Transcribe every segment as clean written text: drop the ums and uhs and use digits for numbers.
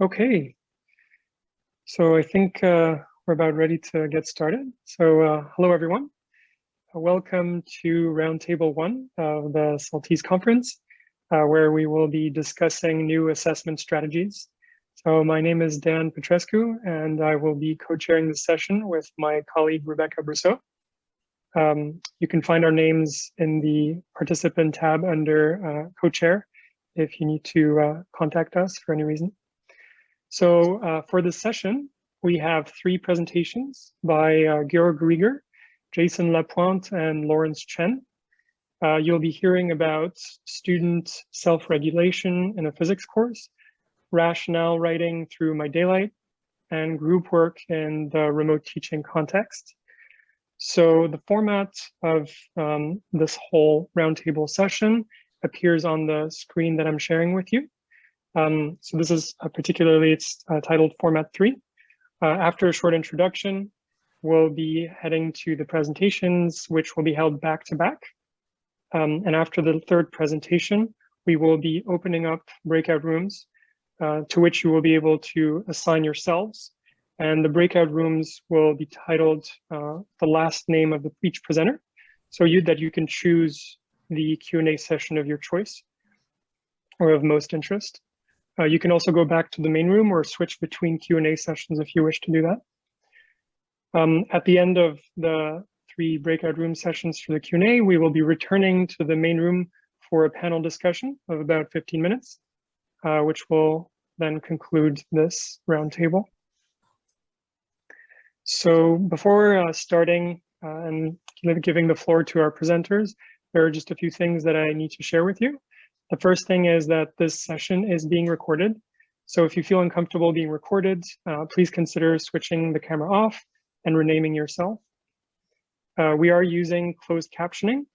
Okay, so I think we're about ready to get started. So hello, everyone. Welcome to Roundtable 1 of the Saltese Conference, where we will be discussing new assessment strategies. So my name is Dan Petrescu, and I will be co-chairing the session with my colleague, Rebecca Brousseau. You can find our names in the participant tab under co-chair if you need to contact us for any reason. So for this session, we have 3 presentations by Georg Rieger, Jason Lapointe, and Lawrence Chen. You'll be hearing about student self-regulation in a physics course, rationale writing through myDalite, and group work in the remote teaching context. So the format of this whole roundtable session appears on the screen that I'm sharing with you. So this is particularly, it's titled Format 3. After a short introduction, we'll be heading to the presentations, which will be held back to back. And after the 3rd presentation, we will be opening up breakout rooms to which you will be able to assign yourselves. And the breakout rooms will be titled the last name of each presenter, so that you can choose the Q&A session of your choice or of most interest. You can also go back to the main room or switch between Q&A sessions if you wish to do that. At the end of the 3 breakout room sessions for the Q&A, we will be returning to the main room for a panel discussion of about 15 minutes, which will then conclude this roundtable. So before starting and giving the floor to our presenters, there are just a few things that I need to share with you. The first thing is that this session is being recorded. So if you feel uncomfortable being recorded, please consider switching the camera off and renaming yourself. We are using closed captioning,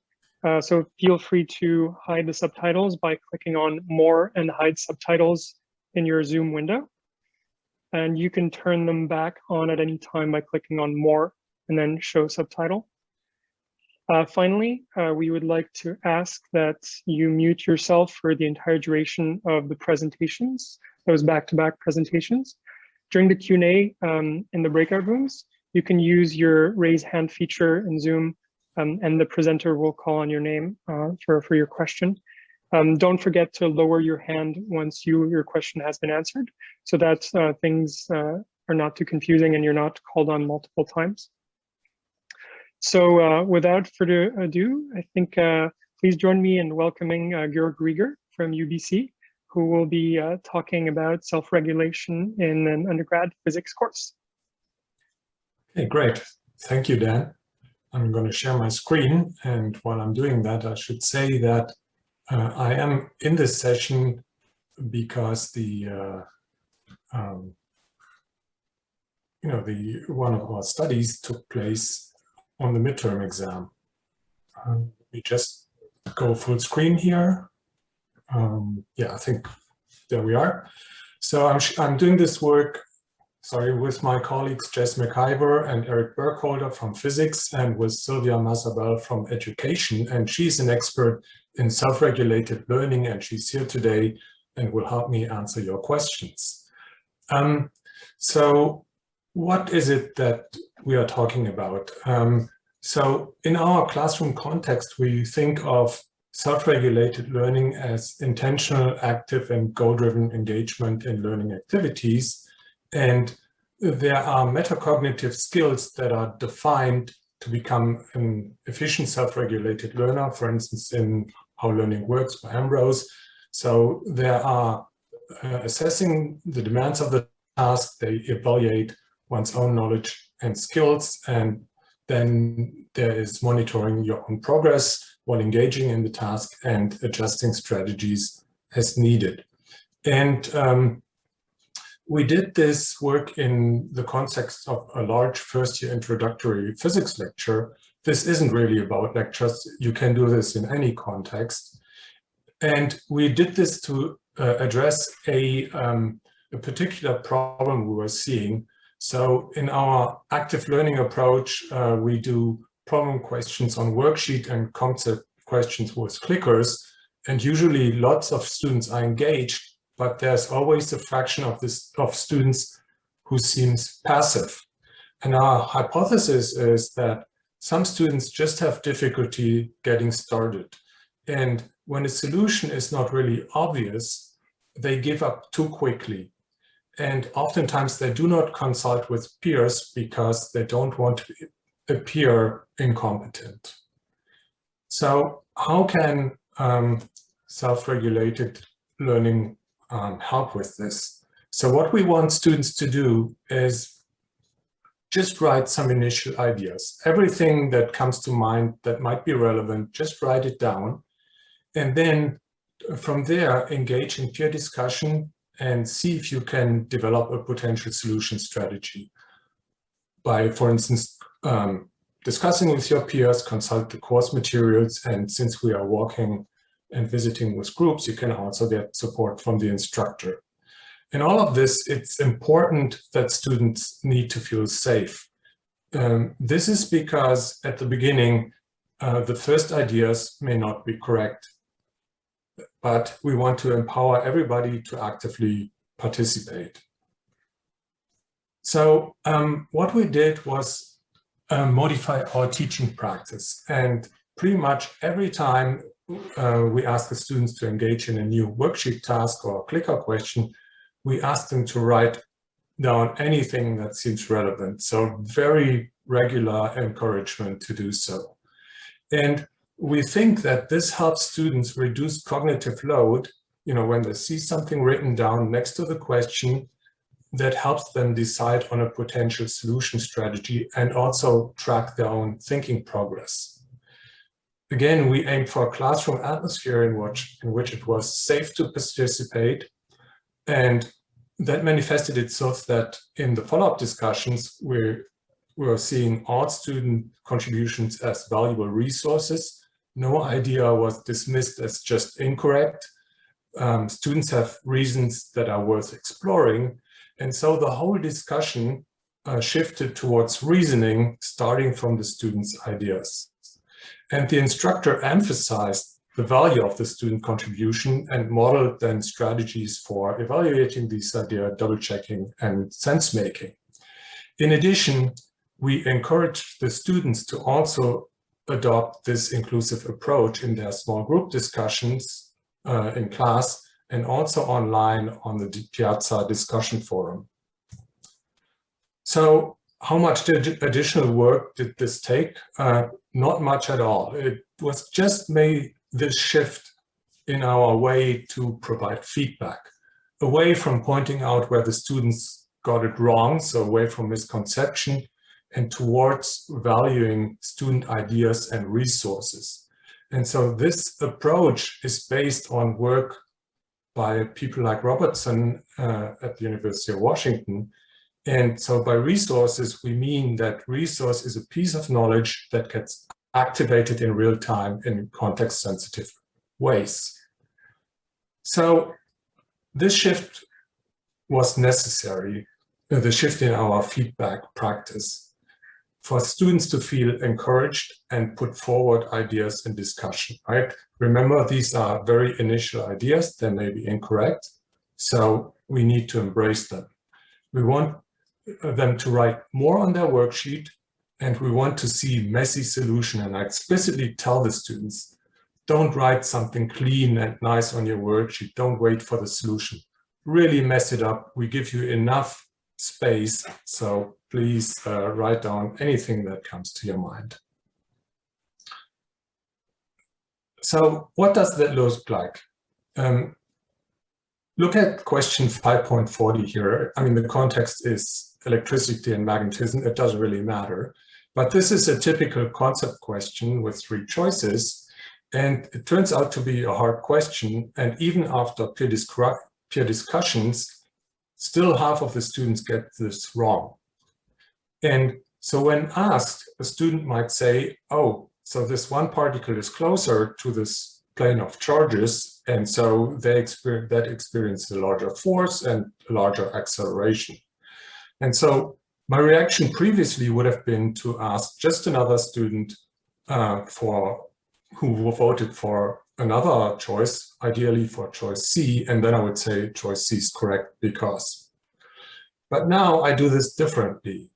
so feel free to hide the subtitles by clicking on More and Hide Subtitles in your Zoom window. And you can turn them back on at any time by clicking on More and then Show Subtitle. Finally, we would like to ask that you mute yourself for the entire duration of the presentations, those back-to-back presentations. During the Q&A in the breakout rooms, you can use your raise hand feature in Zoom, and the presenter will call on your name for your question. Don't forget to lower your hand once your question has been answered, so that things are not too confusing and you're not called on multiple times. So without further ado, I think please join me in welcoming Georg Rieger from UBC, who will be talking about self-regulation in an undergrad physics course. Okay, great. Thank you, Dan. I'm going to share my screen, and while I'm doing that, I should say that I am in this session because one of our studies took place on the midterm exam. We just go full screen here. Yeah, I think there we are. So I'm doing this work, with my colleagues Jess McIver and Eric Burkholder from physics, and with Sylvia Masabel from education. And she's an expert in self-regulated learning, and she's here today and will help me answer your questions. So what is it that we are talking about? So in our classroom context, we think of self-regulated learning as intentional, active, and goal-driven engagement in learning activities. And there are metacognitive skills that are defined to become an efficient self-regulated learner, for instance, in How Learning Works by Ambrose. So there are assessing the demands of the task, they evaluate one's own knowledge and skills, and then there is monitoring your own progress while engaging in the task and adjusting strategies as needed. And we did this work in the context of a large first-year introductory physics lecture. This isn't really about lectures. You can do this in any context. And we did this to address a particular problem we were seeing. So in our active learning approach, we do problem questions on worksheet and concept questions with clickers. And usually lots of students are engaged, but there's always a fraction of students who seems passive. And our hypothesis is that some students just have difficulty getting started. And when a solution is not really obvious, they give up too quickly. And oftentimes they do not consult with peers because they don't want to appear incompetent. So how can self-regulated learning help with this? So what we want students to do is just write some initial ideas. Everything that comes to mind that might be relevant, just write it down. And then from there, engage in peer discussion and see if you can develop a potential solution strategy by, for instance, discussing with your peers, consult the course materials, and since we are walking and visiting with groups, you can also get support from the instructor. In all of this, it's important that students need to feel safe. This is because at the beginning, the first ideas may not be correct, but we want to empower everybody to actively participate. So what we did was modify our teaching practice, and pretty much every time we ask the students to engage in a new worksheet task or clicker question, we ask them to write down anything that seems relevant. So very regular encouragement to do so. And we think that this helps students reduce cognitive load, when they see something written down next to the question, that helps them decide on a potential solution strategy and also track their own thinking progress. Again, we aim for a classroom atmosphere in which it was safe to participate, and that manifested itself that in the follow-up discussions, we're seeing all student contributions as valuable resources. No idea was dismissed as just incorrect. Students have reasons that are worth exploring. And so the whole discussion shifted towards reasoning, starting from the students' ideas. And the instructor emphasized the value of the student contribution and modeled then strategies for evaluating these ideas, double-checking, and sense-making. In addition, we encouraged the students to also adopt this inclusive approach in their small group discussions in class and also online on the Piazza discussion forum. So how much additional work did this take? Not much at all. It was just made this shift in our way to provide feedback, away from pointing out where the students got it wrong, so away from misconception, and towards valuing student ideas and resources. And so this approach is based on work by people like Robertson at the University of Washington. And so by resources, we mean that resource is a piece of knowledge that gets activated in real time in context-sensitive ways. So this shift was necessary, the shift in our feedback practice, for students to feel encouraged and put forward ideas in discussion, right? Remember, these are very initial ideas. They may be incorrect, so we need to embrace them. We want them to write more on their worksheet, and we want to see messy solution. And I explicitly tell the students, don't write something clean and nice on your worksheet. Don't wait for the solution. Really mess it up. We give you enough space, so please write down anything that comes to your mind. So what does that look like? Look at question 5.40 here. I mean, the context is electricity and magnetism. It doesn't really matter. But this is a typical concept question with 3 choices. And it turns out to be a hard question. And even after peer discussions, still half of the students get this wrong. And so when asked, a student might say, oh, so this one particle is closer to this plane of charges, and so they experience a larger force and a larger acceleration. And so my reaction previously would have been to ask just another student who voted for another choice, ideally for choice C, and then I would say choice C is correct because. But now I do this differently.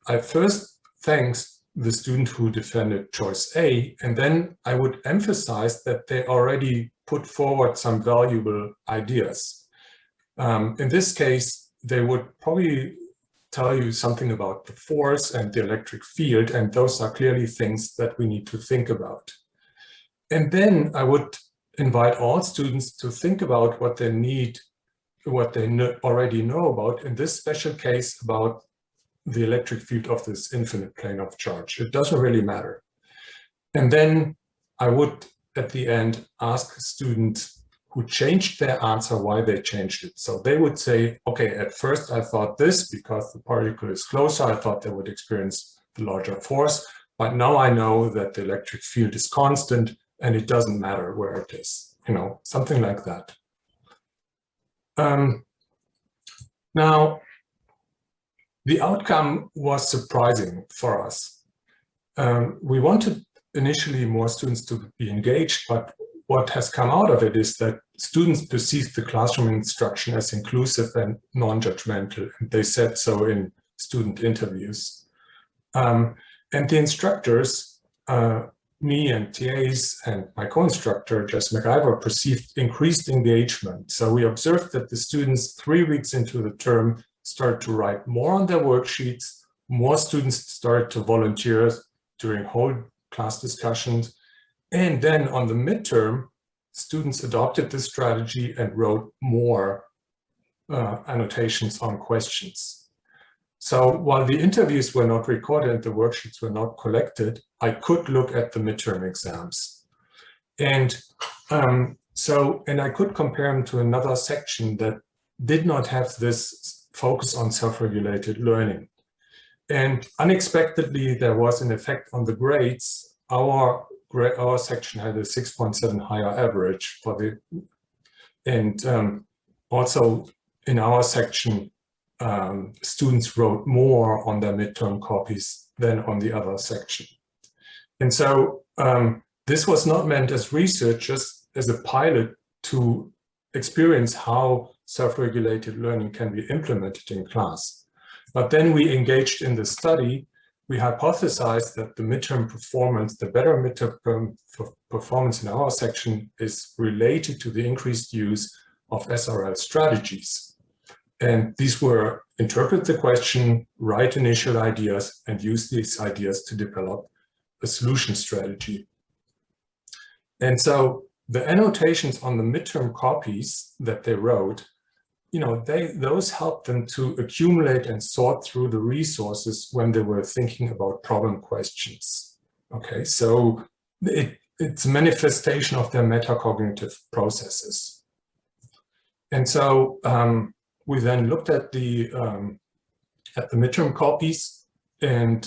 I first thank the student who defended choice A, and then I would emphasize that they already put forward some valuable ideas. In this case, they would probably tell you something about the force and the electric field, and those are clearly things that we need to think about. And then I would invite all students to think about what they need, what they already know about, in this special case about the electric field of this infinite plane of charge. It doesn't really matter. And then I would, at the end, ask students who changed their answer why they changed it. So they would say, okay, at first I thought this because the particle is closer. I thought they would experience the larger force, but now I know that the electric field is constant and it doesn't matter where it is, you know, something like that. Now, the outcome was surprising for us. We wanted initially more students to be engaged, but what has come out of it is that students perceive the classroom instruction as inclusive and non-judgmental, and they said so in student interviews. And the instructors, me and TAs and my co-instructor, Jess McIver, perceived increased engagement. So we observed that the students 3 weeks into the term started to write more on their worksheets, more students started to volunteer during whole class discussions, and then on the midterm, students adopted this strategy and wrote more annotations on questions. So while the interviews were not recorded and the worksheets were not collected, I could look at the midterm exams. And I could compare them to another section that did not have this focus on self-regulated learning. And unexpectedly, there was an effect on the grades. Our section had a 6.7 higher average for the, and also in our section, students wrote more on their midterm copies than on the other section. And so this was not meant as research, just as a pilot to experience how self-regulated learning can be implemented in class. But then we engaged in the study. We hypothesized that the midterm performance, the better midterm performance in our section is related to the increased use of SRL strategies. And these were interpret the question, write initial ideas, and use these ideas to develop a solution strategy. And so the annotations on the midterm copies that they wrote, you know, those helped them to accumulate and sort through the resources when they were thinking about problem questions. Okay, so it's a manifestation of their metacognitive processes. And so we then looked at the midterm copies, and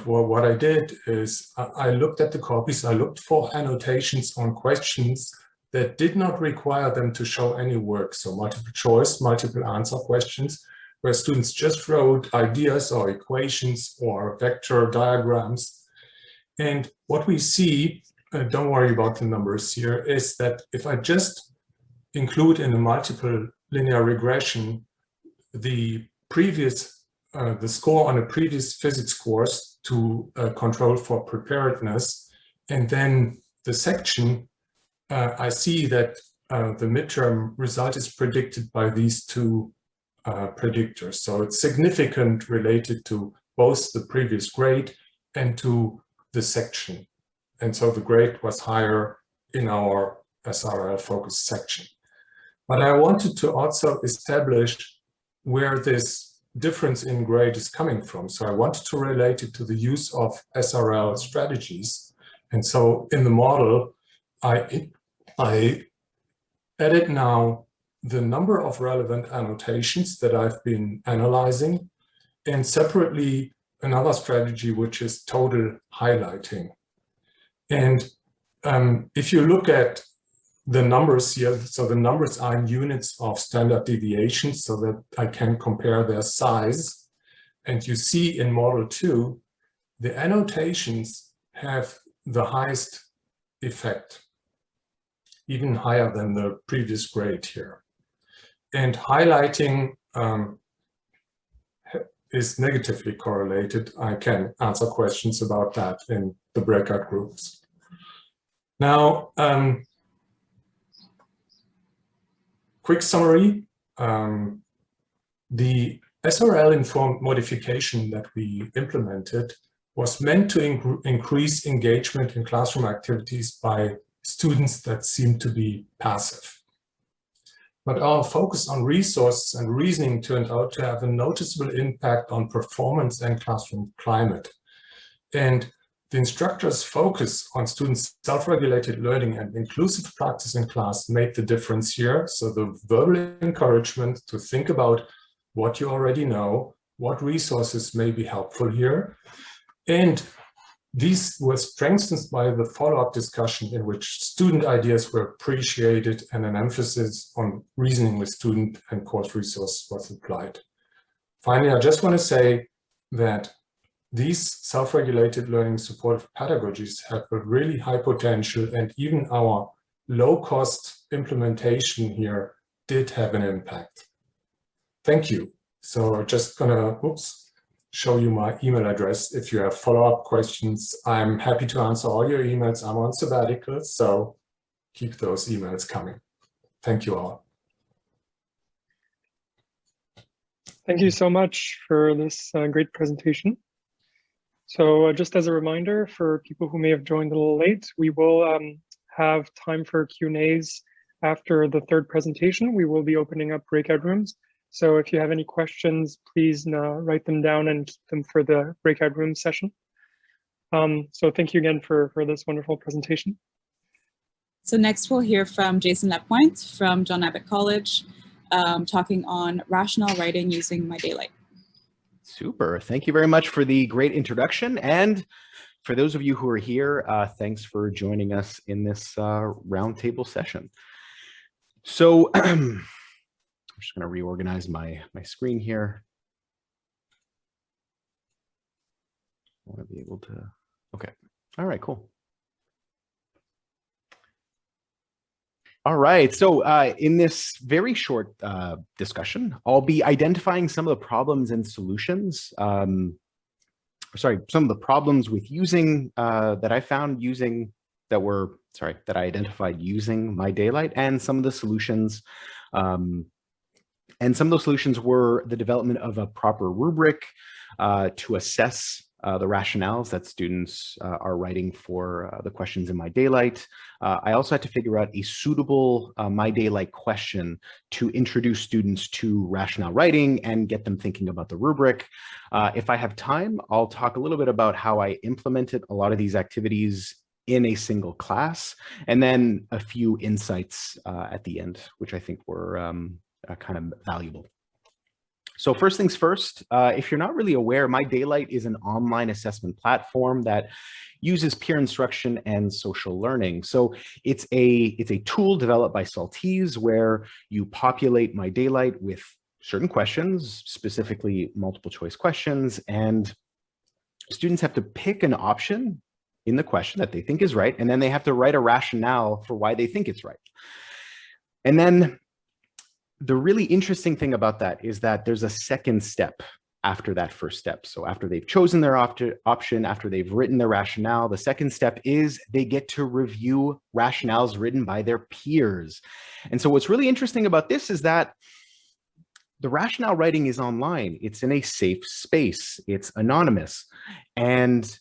what I did is I looked at the copies. I looked for annotations on questions that did not require them to show any work. So multiple choice, multiple answer questions, where students just wrote ideas or equations or vector diagrams. And what we see, don't worry about the numbers here, is that if I just include in a multiple linear regression the score on a previous physics course to control for preparedness, and then the section, I see that the midterm result is predicted by these two predictors. So it's significant related to both the previous grade and to the section. And so the grade was higher in our SRL focused section. But I wanted to also establish where this difference in grade is coming from. So I wanted to relate it to the use of SRL strategies. And so in the model, I edit now the number of relevant annotations that I've been analyzing, and separately another strategy, which is total highlighting. And if you look at the numbers here, so the numbers are in units of standard deviation so that I can compare their size. And you see in model 2, the annotations have the highest effect. even higher than the previous grade here. And highlighting is negatively correlated. I can answer questions about that in the breakout groups. Now, quick summary. The SRL-informed modification that we implemented was meant to increase engagement in classroom activities by students that seem to be passive. But our focus on resources and reasoning turned out to have a noticeable impact on performance and classroom climate. And the instructor's focus on students' self-regulated learning and inclusive practice in class made the difference here. So the verbal encouragement to think about what you already know, what resources may be helpful here. And these were strengthened by the follow-up discussion in which student ideas were appreciated and an emphasis on reasoning with student and course resource was applied. Finally, I just want to say that these self-regulated learning supportive pedagogies have a really high potential, and even our low-cost implementation here did have an impact. Thank you. So just gonna, show you my email address. If you have follow-up questions, I'm happy to answer all your emails. I'm on sabbatical, so keep those emails coming. Thank you all. Thank you so much for this great presentation. So just as a reminder for people who may have joined a little late, we will have time for Q&As after the third presentation. We will be opening up breakout rooms. So if you have any questions, please write them down and keep them for the breakout room session. So thank you again for this wonderful presentation. So next we'll hear from Jason Lapointe from Abbott College, talking on rationale-writing using myDalite. Super. Thank you very much for the great introduction. And for those of you who are here, thanks for joining us in this roundtable session. So I'm just going to reorganize my screen here. I want to be able to, okay. All right, cool. All right, so in this very short discussion, I'll be identifying some of the problems and solutions, some of the problems with using, that I found using, that I identified using myDalite, and some of the solutions. And some of those solutions were the development of a proper rubric to assess the rationales that students are writing for the questions in myDalite. I also had to figure out a suitable myDalite question to introduce students to rationale writing and get them thinking about the rubric. If I have time, I'll talk a little bit about how I implemented a lot of these activities in a single class, and then a few insights at the end, which I think were kind of valuable. So first things first, if you're not really aware, myDalite is an online assessment platform that uses peer instruction and social learning. So it's a tool developed by Saltees where you populate myDalite with certain questions, specifically multiple choice questions, and students have to pick an option in the question that they think is right, and then they have to write a rationale for why they think it's right. And then the really interesting thing about that is that there's a second step after that first step. So after they've chosen their option, after they've written their rationale, the second step is they get to review rationales written by their peers. And so what's really interesting about this is that the rationale writing is online. It's in a safe space. It's anonymous. And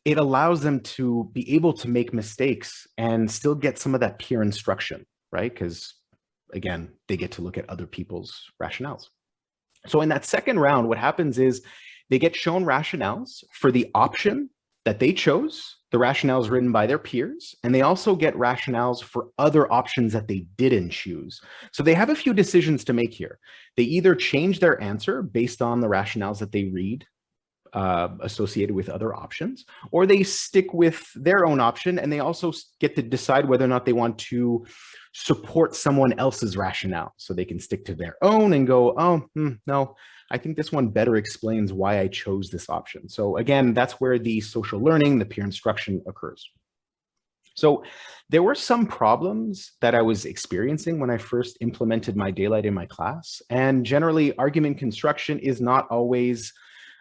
it allows them to be able to make mistakes and still get some of that peer instruction, right? Because again, they get to look at other people's rationales. So in that second round, what happens is they get shown rationales for the option that they chose, the rationales written by their peers, and they also get rationales for other options that they didn't choose. So they have a few decisions to make here. They either change their answer based on the rationales that they read associated with other options, or they stick with their own option, and they also get to decide whether or not they want to support someone else's rationale. So they can stick to their own and go, oh, no, I think this one better explains why I chose this option. So again, that's where the social learning, the peer instruction occurs. So there were some problems that I was experiencing when I first implemented myDalite in my class. And generally, argument construction is not always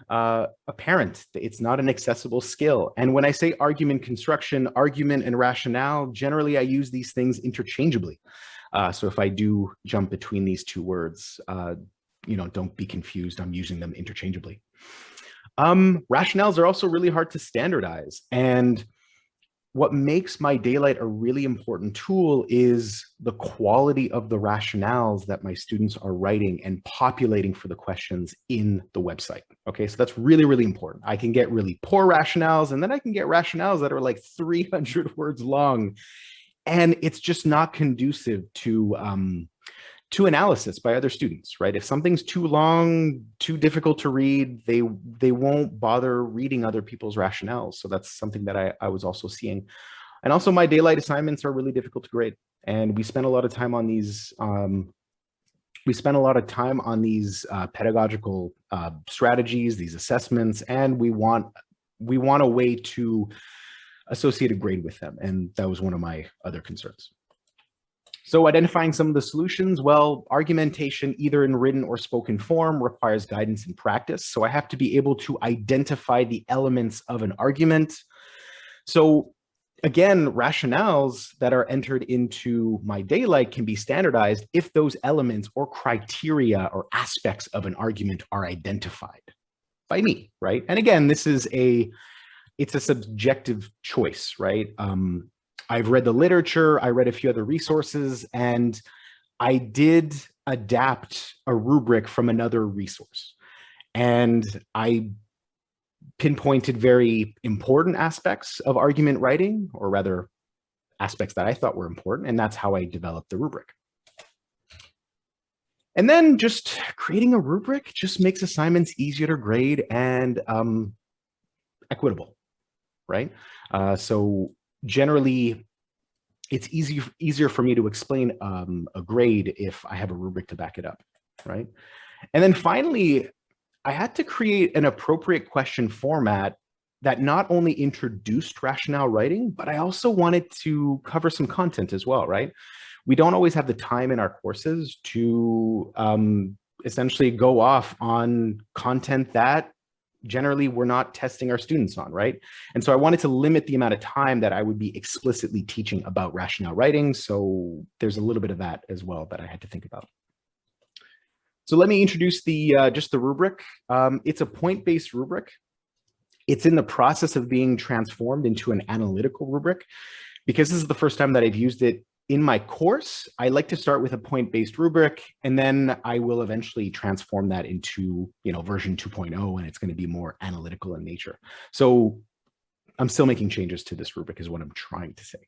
apparent. It's not an accessible skill. And when I say argument construction, argument and rationale, generally I use these things interchangeably. So if I do jump between these two words, don't be confused. I'm using them interchangeably. Rationales are also really hard to standardize. And what makes myDalite a really important tool is the quality of the rationales that my students are writing and populating for the questions in the website. Okay, so that's really, really important. I can get really poor rationales, and then I can get rationales that are like 300 words long. And it's just not conducive to analysis by other students, right? If something's too long, too difficult to read, they won't bother reading other people's rationales. So that's something that I was also seeing. And also myDalite assignments are really difficult to grade. And we spend a lot of time on these, pedagogical strategies, these assessments, and we want a way to associate a grade with them. And that was one of my other concerns. So identifying some of the solutions, well, argumentation, either in written or spoken form, requires guidance and practice. So I have to be able to identify the elements of an argument. So again, rationales that are entered into myDalite can be standardized if those elements or criteria or aspects of an argument are identified by me, right? And again, it's a subjective choice, right? I've read the literature, I read a few other resources, and I did adapt a rubric from another resource. And I pinpointed very important aspects of argument writing, or rather aspects that I thought were important, and that's how I developed the rubric. And then just creating a rubric just makes assignments easier to grade and equitable, right? So generally, it's easier for me to explain a grade if I have a rubric to back it up, right? And then finally, I had to create an appropriate question format that not only introduced rationale writing, but I also wanted to cover some content as well, right? We don't always have the time in our courses to essentially go off on content that generally we're not testing our students on, right? And so I wanted to limit the amount of time that I would be explicitly teaching about rationale writing. So there's a little bit of that as well that I had to think about. So let me introduce just the rubric. It's a point-based rubric. It's in the process of being transformed into an analytical rubric. Because this is the first time that I've used it in my course, I like to start with a point-based rubric, and then I will eventually transform that into, version 2.0, and it's going to be more analytical in nature. So I'm still making changes to this rubric is what I'm trying to say.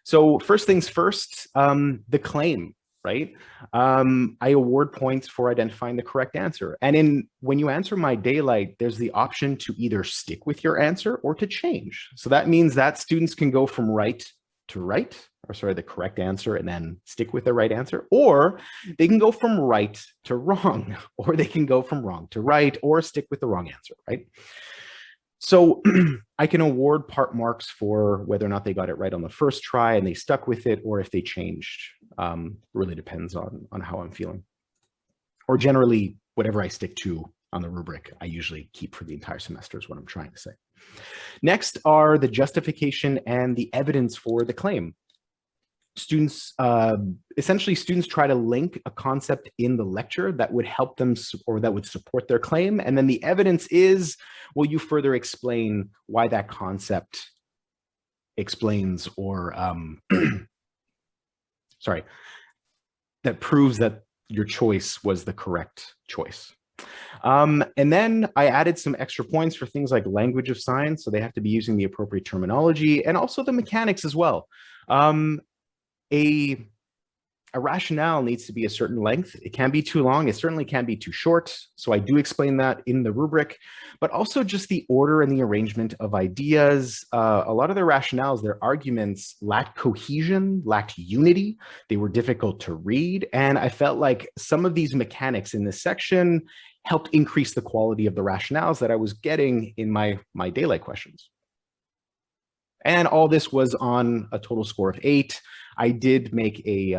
So first things first, the claim, right? I award points for identifying the correct answer. And when you answer myDalite, there's the option to either stick with your answer or to change. So that means that students can go from right to right, the correct answer, and then stick with the right answer, or they can go from right to wrong, or they can go from wrong to right, or stick with the wrong answer, right? So I can award part marks for whether or not they got it right on the first try and they stuck with it, or if they changed. Really depends on how I'm feeling. Or generally, whatever I stick to on the rubric, I usually keep for the entire semester is what I'm trying to say. Next are the justification and the evidence for the claim. Essentially students try to link a concept in the lecture that would help them or that would support their claim. And then the evidence is, will you further explain why that concept explains or, that proves that your choice was the correct choice. And then I added some extra points for things like language of science. So they have to be using the appropriate terminology and also the mechanics as well. A rationale needs to be a certain length. It can't be too long. It certainly can't be too short. So I do explain that in the rubric, but also just the order and the arrangement of ideas. A lot of their rationales, their arguments lacked cohesion, lacked unity. They were difficult to read. And I felt like some of these mechanics in this section helped increase the quality of the rationales that I was getting in my myDalite questions. And all this was on a total score of 8. I did make a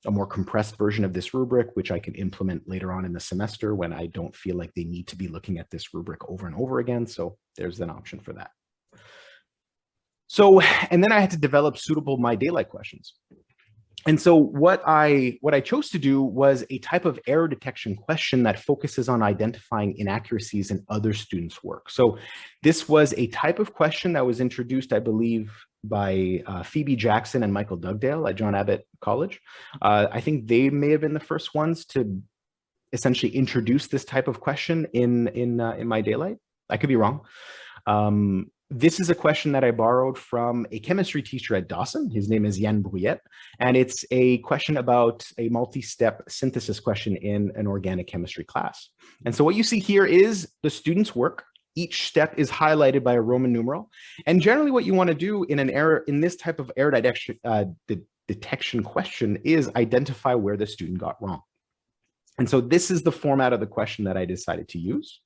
more compressed version of this rubric, which I can implement later on in the semester when I don't feel like they need to be looking at this rubric over and over again. So there's an option for that. So, and then I had to develop suitable myDalite questions. And so what I chose to do was a type of error detection question that focuses on identifying inaccuracies in other students' work. So this was a type of question that was introduced, I believe, by Phoebe Jackson and Michael Dugdale at John Abbott College. I think they may have been the first ones to essentially introduce this type of question in myDalite. I could be wrong. This is a question that I borrowed from a chemistry teacher at Dawson. His name is Yann Bruyette, and it's a question about a multi-step synthesis question in an organic chemistry class. And so what you see here is the student's work. Each step is highlighted by a Roman numeral. And generally what you want to do in this type of error detection question is identify where the student got wrong. And so this is the format of the question that I decided to use.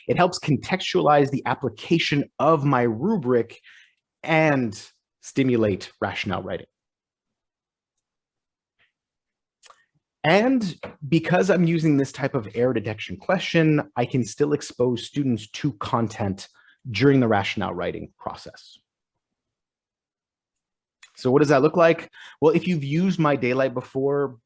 It helps contextualize the application of my rubric and stimulate rationale writing. And because I'm using this type of error detection question, I can still expose students to content during the rationale writing process. So what does that look like? Well, if you've used myDalite before,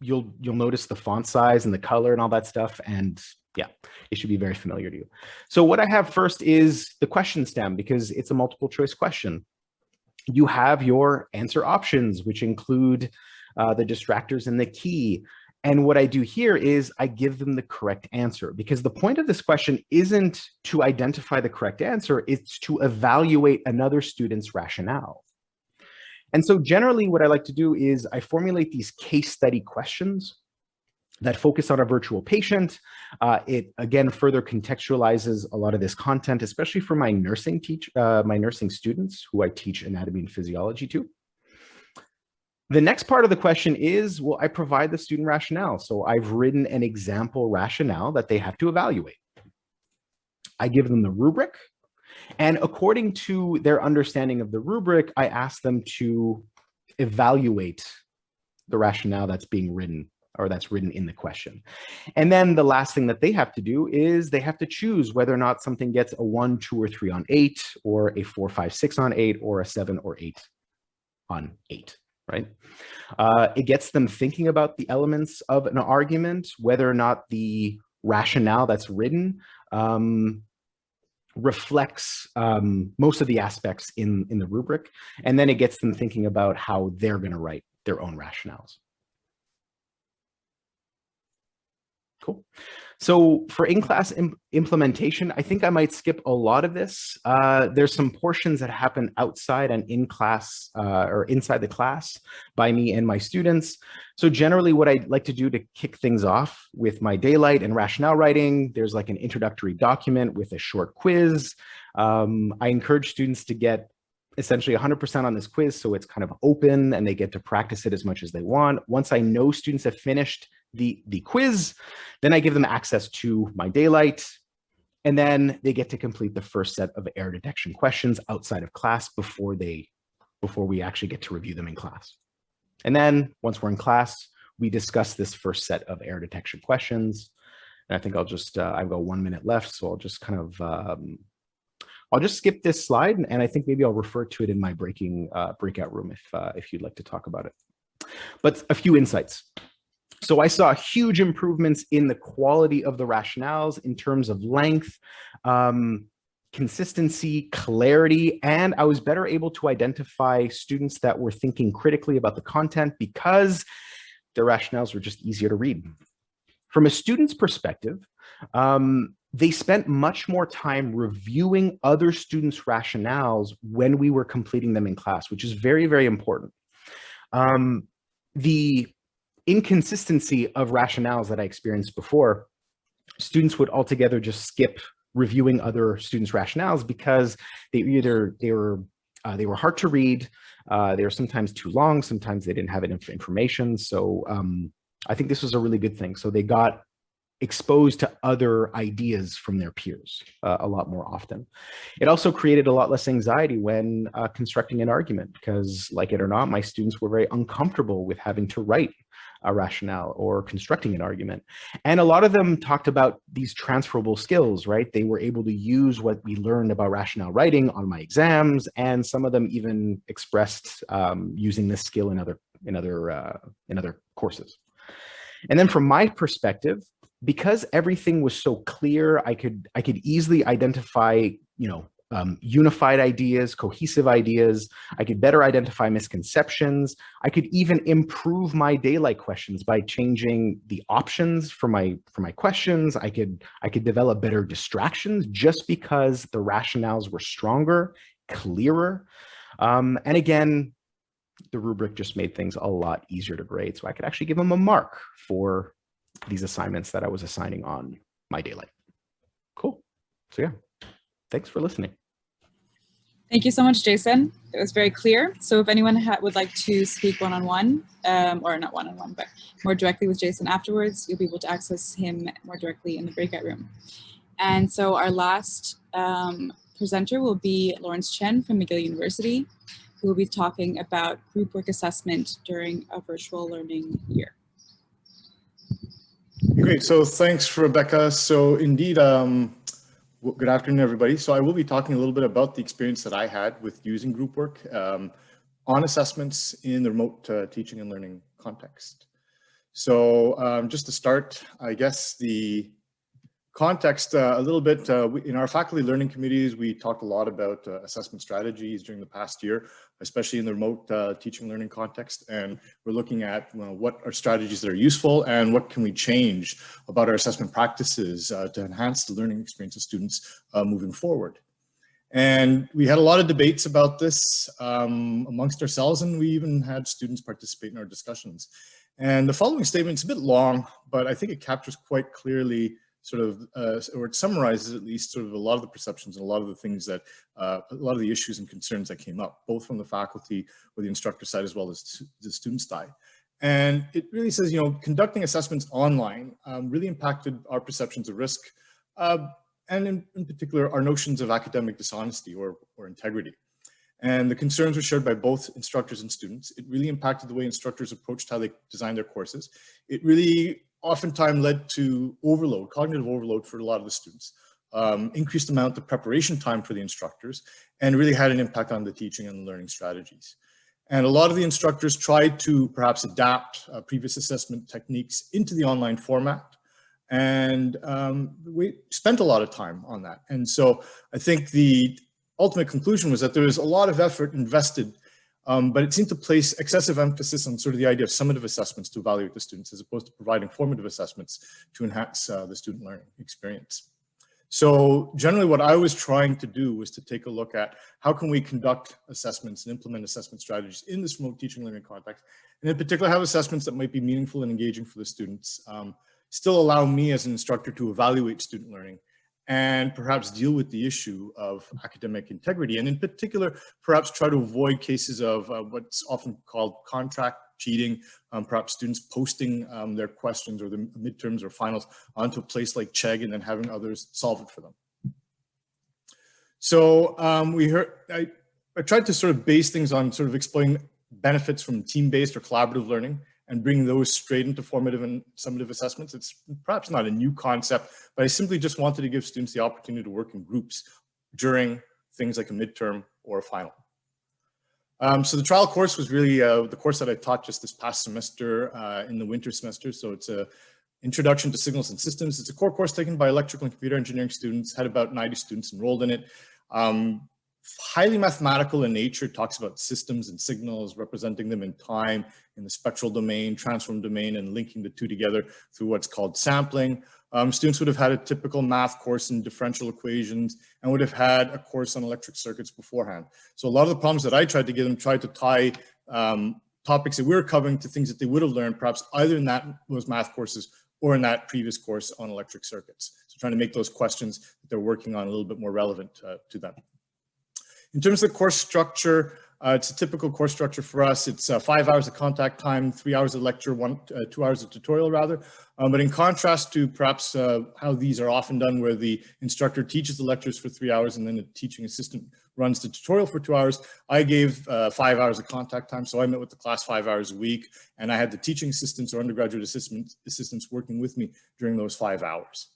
you'll notice the font size and the color and all that stuff. And yeah, it should be very familiar to you. So what I have first is the question stem, because it's a multiple choice question. You have your answer options, which include the distractors and the key. And what I do here is I give them the correct answer, because the point of this question isn't to identify the correct answer, it's to evaluate another student's rationale. And so generally what I like to do is I formulate these case study questions that focus on a virtual patient. It again further contextualizes a lot of this content, especially for my nursing students who I teach anatomy and physiology to. The next part of the question is, well, I provide the student rationale. So I've written an example rationale that they have to evaluate. I give them the rubric, and according to their understanding of the rubric, I ask them to evaluate the rationale that's being written, or that's written in the question. And then the last thing that they have to do is they have to choose whether or not something gets a 1, 2, or 3 on 8, or a 4, 5, 6 on 8, or a 7 or 8 on 8, right? It gets them thinking about the elements of an argument, whether or not the rationale that's written reflects most of the aspects in the rubric. And then it gets them thinking about how they're going to write their own rationales. Cool. So for in-class implementation, I think I might skip a lot of this. There's some portions that happen outside and in class or inside the class by me and my students. So generally what I like to do to kick things off with myDalite and rationale writing, there's like an introductory document with a short quiz. I encourage students to get essentially 100% on this quiz, so it's kind of open and they get to practice it as much as they want. Once I know students have finished the quiz, then I give them access to myDalite, and then they get to complete the first set of error detection questions outside of class before we actually get to review them in class. And then once we're in class, we discuss this first set of error detection questions. And I think I'll just, I've got 1 minute left, so I'll just kind of, I'll just skip this slide, and I think maybe I'll refer to it in my breakout room if you'd like to talk about it. But a few insights. So I saw huge improvements in the quality of the rationales in terms of length, consistency, clarity, and I was better able to identify students that were thinking critically about the content because their rationales were just easier to read. From a student's perspective, they spent much more time reviewing other students' rationales when we were completing them in class, which is very, very important. The inconsistency of rationales that I experienced before, students would altogether just skip reviewing other students' rationales because they were hard to read, they were sometimes too long, sometimes they didn't have enough information. So I think this was a really good thing. So they got exposed to other ideas from their peers a lot more often. It also created a lot less anxiety when constructing an argument, because like it or not, my students were very uncomfortable with having to write a rationale or constructing an argument. And a lot of them talked about these transferable skills, right? They were able to use what we learned about rationale writing on my exams, and some of them even expressed using this skill in other courses. And then from my perspective, because everything was so clear, I could easily identify, unified ideas, cohesive ideas. I could better identify misconceptions. I could even improve my MyDalite questions by changing the options for my questions. I could develop better distractions just because the rationales were stronger, clearer. And again, the rubric just made things a lot easier to grade. So I could actually give them a mark for these assignments that I was assigning on MyDalite. Cool. So yeah, thanks for listening. Thank you so much, Jason. It was very clear. So if anyone would like to speak one-on-one, or not one-on-one, but more directly with Jason afterwards, you'll be able to access him more directly in the breakout room. And so our last presenter will be Lawrence Chen from McGill University, who will be talking about group work assessment during a virtual learning year. Great, so thanks, Rebecca. So indeed, good afternoon, everybody. So I will be talking a little bit about the experience that I had with using group work on assessments in the remote teaching and learning context. So just to start, I guess the context a little bit, in our faculty learning committees, we talked a lot about assessment strategies during the past year, especially in the remote teaching and learning context. And we're looking at what are strategies that are useful and what can we change about our assessment practices to enhance the learning experience of students moving forward. And we had a lot of debates about this amongst ourselves, and we even had students participate in our discussions. And the following statement is a bit long, but I think it captures quite clearly sort of, or it summarizes at least sort of a lot of the perceptions and a lot of the things that, a lot of the issues and concerns that came up, both from the faculty or the instructor side as well as the student side. And it really says, conducting assessments online really impacted our perceptions of risk, and in particular, our notions of academic dishonesty or integrity. And the concerns were shared by both instructors and students. It really impacted the way instructors approached how they designed their courses. It really oftentimes led to overload, cognitive overload for a lot of the students, increased amount of preparation time for the instructors, and really had an impact on the teaching and learning strategies. And a lot of the instructors tried to perhaps adapt previous assessment techniques into the online format. And we spent a lot of time on that. And so I think the ultimate conclusion was that there was a lot of effort invested, but it seemed to place excessive emphasis on sort of the idea of summative assessments to evaluate the students, as opposed to providing formative assessments to enhance the student learning experience. So generally what I was trying to do was to take a look at how can we conduct assessments and implement assessment strategies in this remote teaching learning context, and in particular have assessments that might be meaningful and engaging for the students, still allow me as an instructor to evaluate student learning, and perhaps deal with the issue of academic integrity, and in particular, perhaps try to avoid cases of what's often called contract cheating, perhaps students posting their questions or the midterms or finals onto a place like Chegg and then having others solve it for them. So I tried to sort of base things on sort of explaining benefits from team-based or collaborative learning and bring those straight into formative and summative assessments. It's perhaps not a new concept, but I simply just wanted to give students the opportunity to work in groups during things like a midterm or a final. So the trial course was really the course that I taught just this past semester in the winter semester. So it's a Introduction to Signals and Systems. It's a core course taken by electrical and computer engineering students, had about 90 students enrolled in it. Highly mathematical in nature, talks about systems and signals, representing them in time, in the spectral domain, transform domain, and linking the two together through what's called sampling. Students would have had a typical math course in differential equations and would have had a course on electric circuits beforehand. So a lot of the problems that I tried to give them tried to tie topics that we were covering to things that they would have learned perhaps either in those math courses or in that previous course on electric circuits. So trying to make those questions that they're working on a little bit more relevant to them. In terms of the course structure, It's a typical course structure for us. It's 5 hours of contact time, 3 hours of lecture, 2 hours of tutorial rather. But in contrast to perhaps how these are often done, where the instructor teaches the lectures for 3 hours and then the teaching assistant runs the tutorial for 2 hours, I gave 5 hours of contact time. So I met with the class 5 hours a week, and I had the teaching assistants or undergraduate assistants working with me during those 5 hours.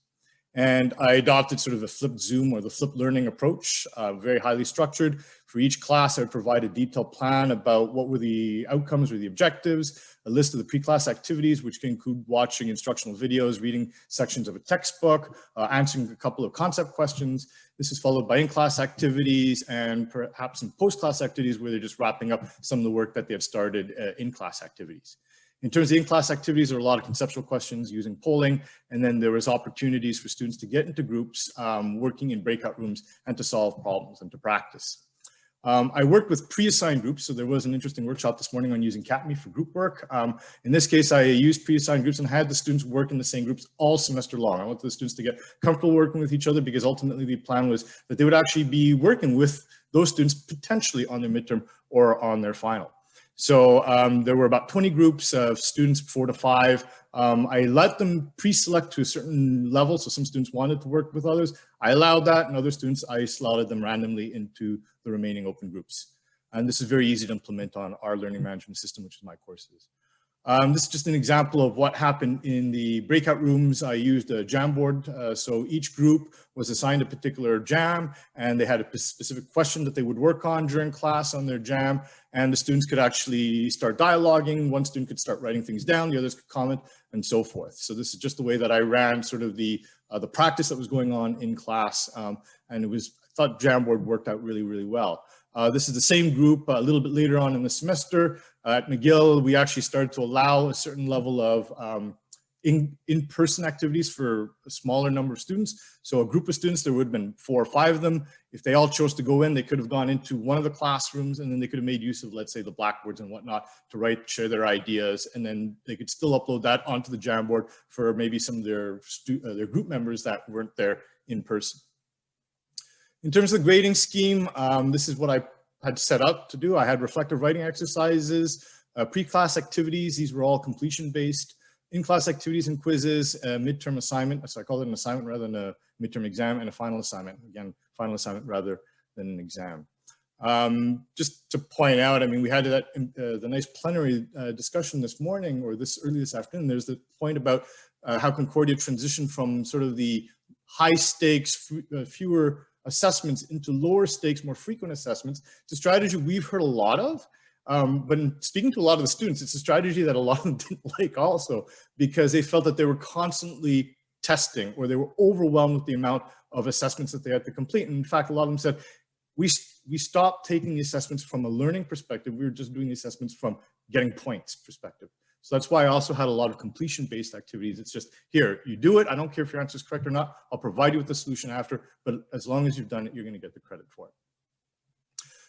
And I adopted sort of the flipped Zoom or the flipped learning approach, very highly structured. For each class, I would provide a detailed plan about what were the outcomes or the objectives, a list of the pre-class activities, which can include watching instructional videos, reading sections of a textbook, answering a couple of concept questions. This is followed by in-class activities and perhaps some post-class activities where they're just wrapping up some of the work that they had started in-class activities. In terms of in-class activities, there were a lot of conceptual questions using polling, and then there was opportunities for students to get into groups, working in breakout rooms, and to solve problems and to practice. I worked with pre-assigned groups, so there was an interesting workshop this morning on using CAPME for group work. In this case, I used pre-assigned groups and had the students work in the same groups all semester long. I wanted the students to get comfortable working with each other, because ultimately the plan was that they would actually be working with those students potentially on their midterm or on their final. So there were about 20 groups of students, 4 to 5. I let them pre-select to a certain level. So some students wanted to work with others. I allowed that, and other students, I slotted them randomly into the remaining open groups. And this is very easy to implement on our learning management system, which is my courses. This is just an example of what happened in the breakout rooms. I used a Jamboard. So each group was assigned a particular jam, and they had a specific question that they would work on during class on their jam. And the students could actually start dialoguing. One student could start writing things down, the others could comment, and so forth. So this is just the way that I ran sort of the practice that was going on in class. And it was, I thought Jamboard worked out really, really well. This is the same group a little bit later on in the semester. At McGill, we actually started to allow a certain level of in-person activities for a smaller number of students. So a group of students, there would have been 4 or 5 of them. If they all chose to go in, they could have gone into one of the classrooms, and then they could have made use of, let's say, the blackboards and whatnot to write, share their ideas, and then they could still upload that onto the Jamboard for maybe some of their group members that weren't there in person. In terms of the grading scheme, this is what I had set up to do. I had reflective writing exercises, pre-class activities. These were all completion-based. In-class activities and quizzes, midterm assignment. So I call it an assignment rather than a midterm exam, and a final assignment. Again, final assignment rather than an exam. Just to point out, I mean, we had that the nice plenary discussion this morning, or early this afternoon. There's the point about how Concordia transitioned from sort of the high stakes, fewer assessments into lower stakes, more frequent assessments. It's a strategy we've heard a lot of. But in speaking to a lot of the students, it's a strategy that a lot of them didn't like also, because they felt that they were constantly testing, or they were overwhelmed with the amount of assessments that they had to complete. And in fact, a lot of them said, we stopped taking the assessments from a learning perspective. We were just doing the assessments from getting points perspective. So that's why I also had a lot of completion-based activities. It's just, here, you do it. I don't care if your answer is correct or not. I'll provide you with the solution after, but as long as you've done it, you're going to get the credit for it.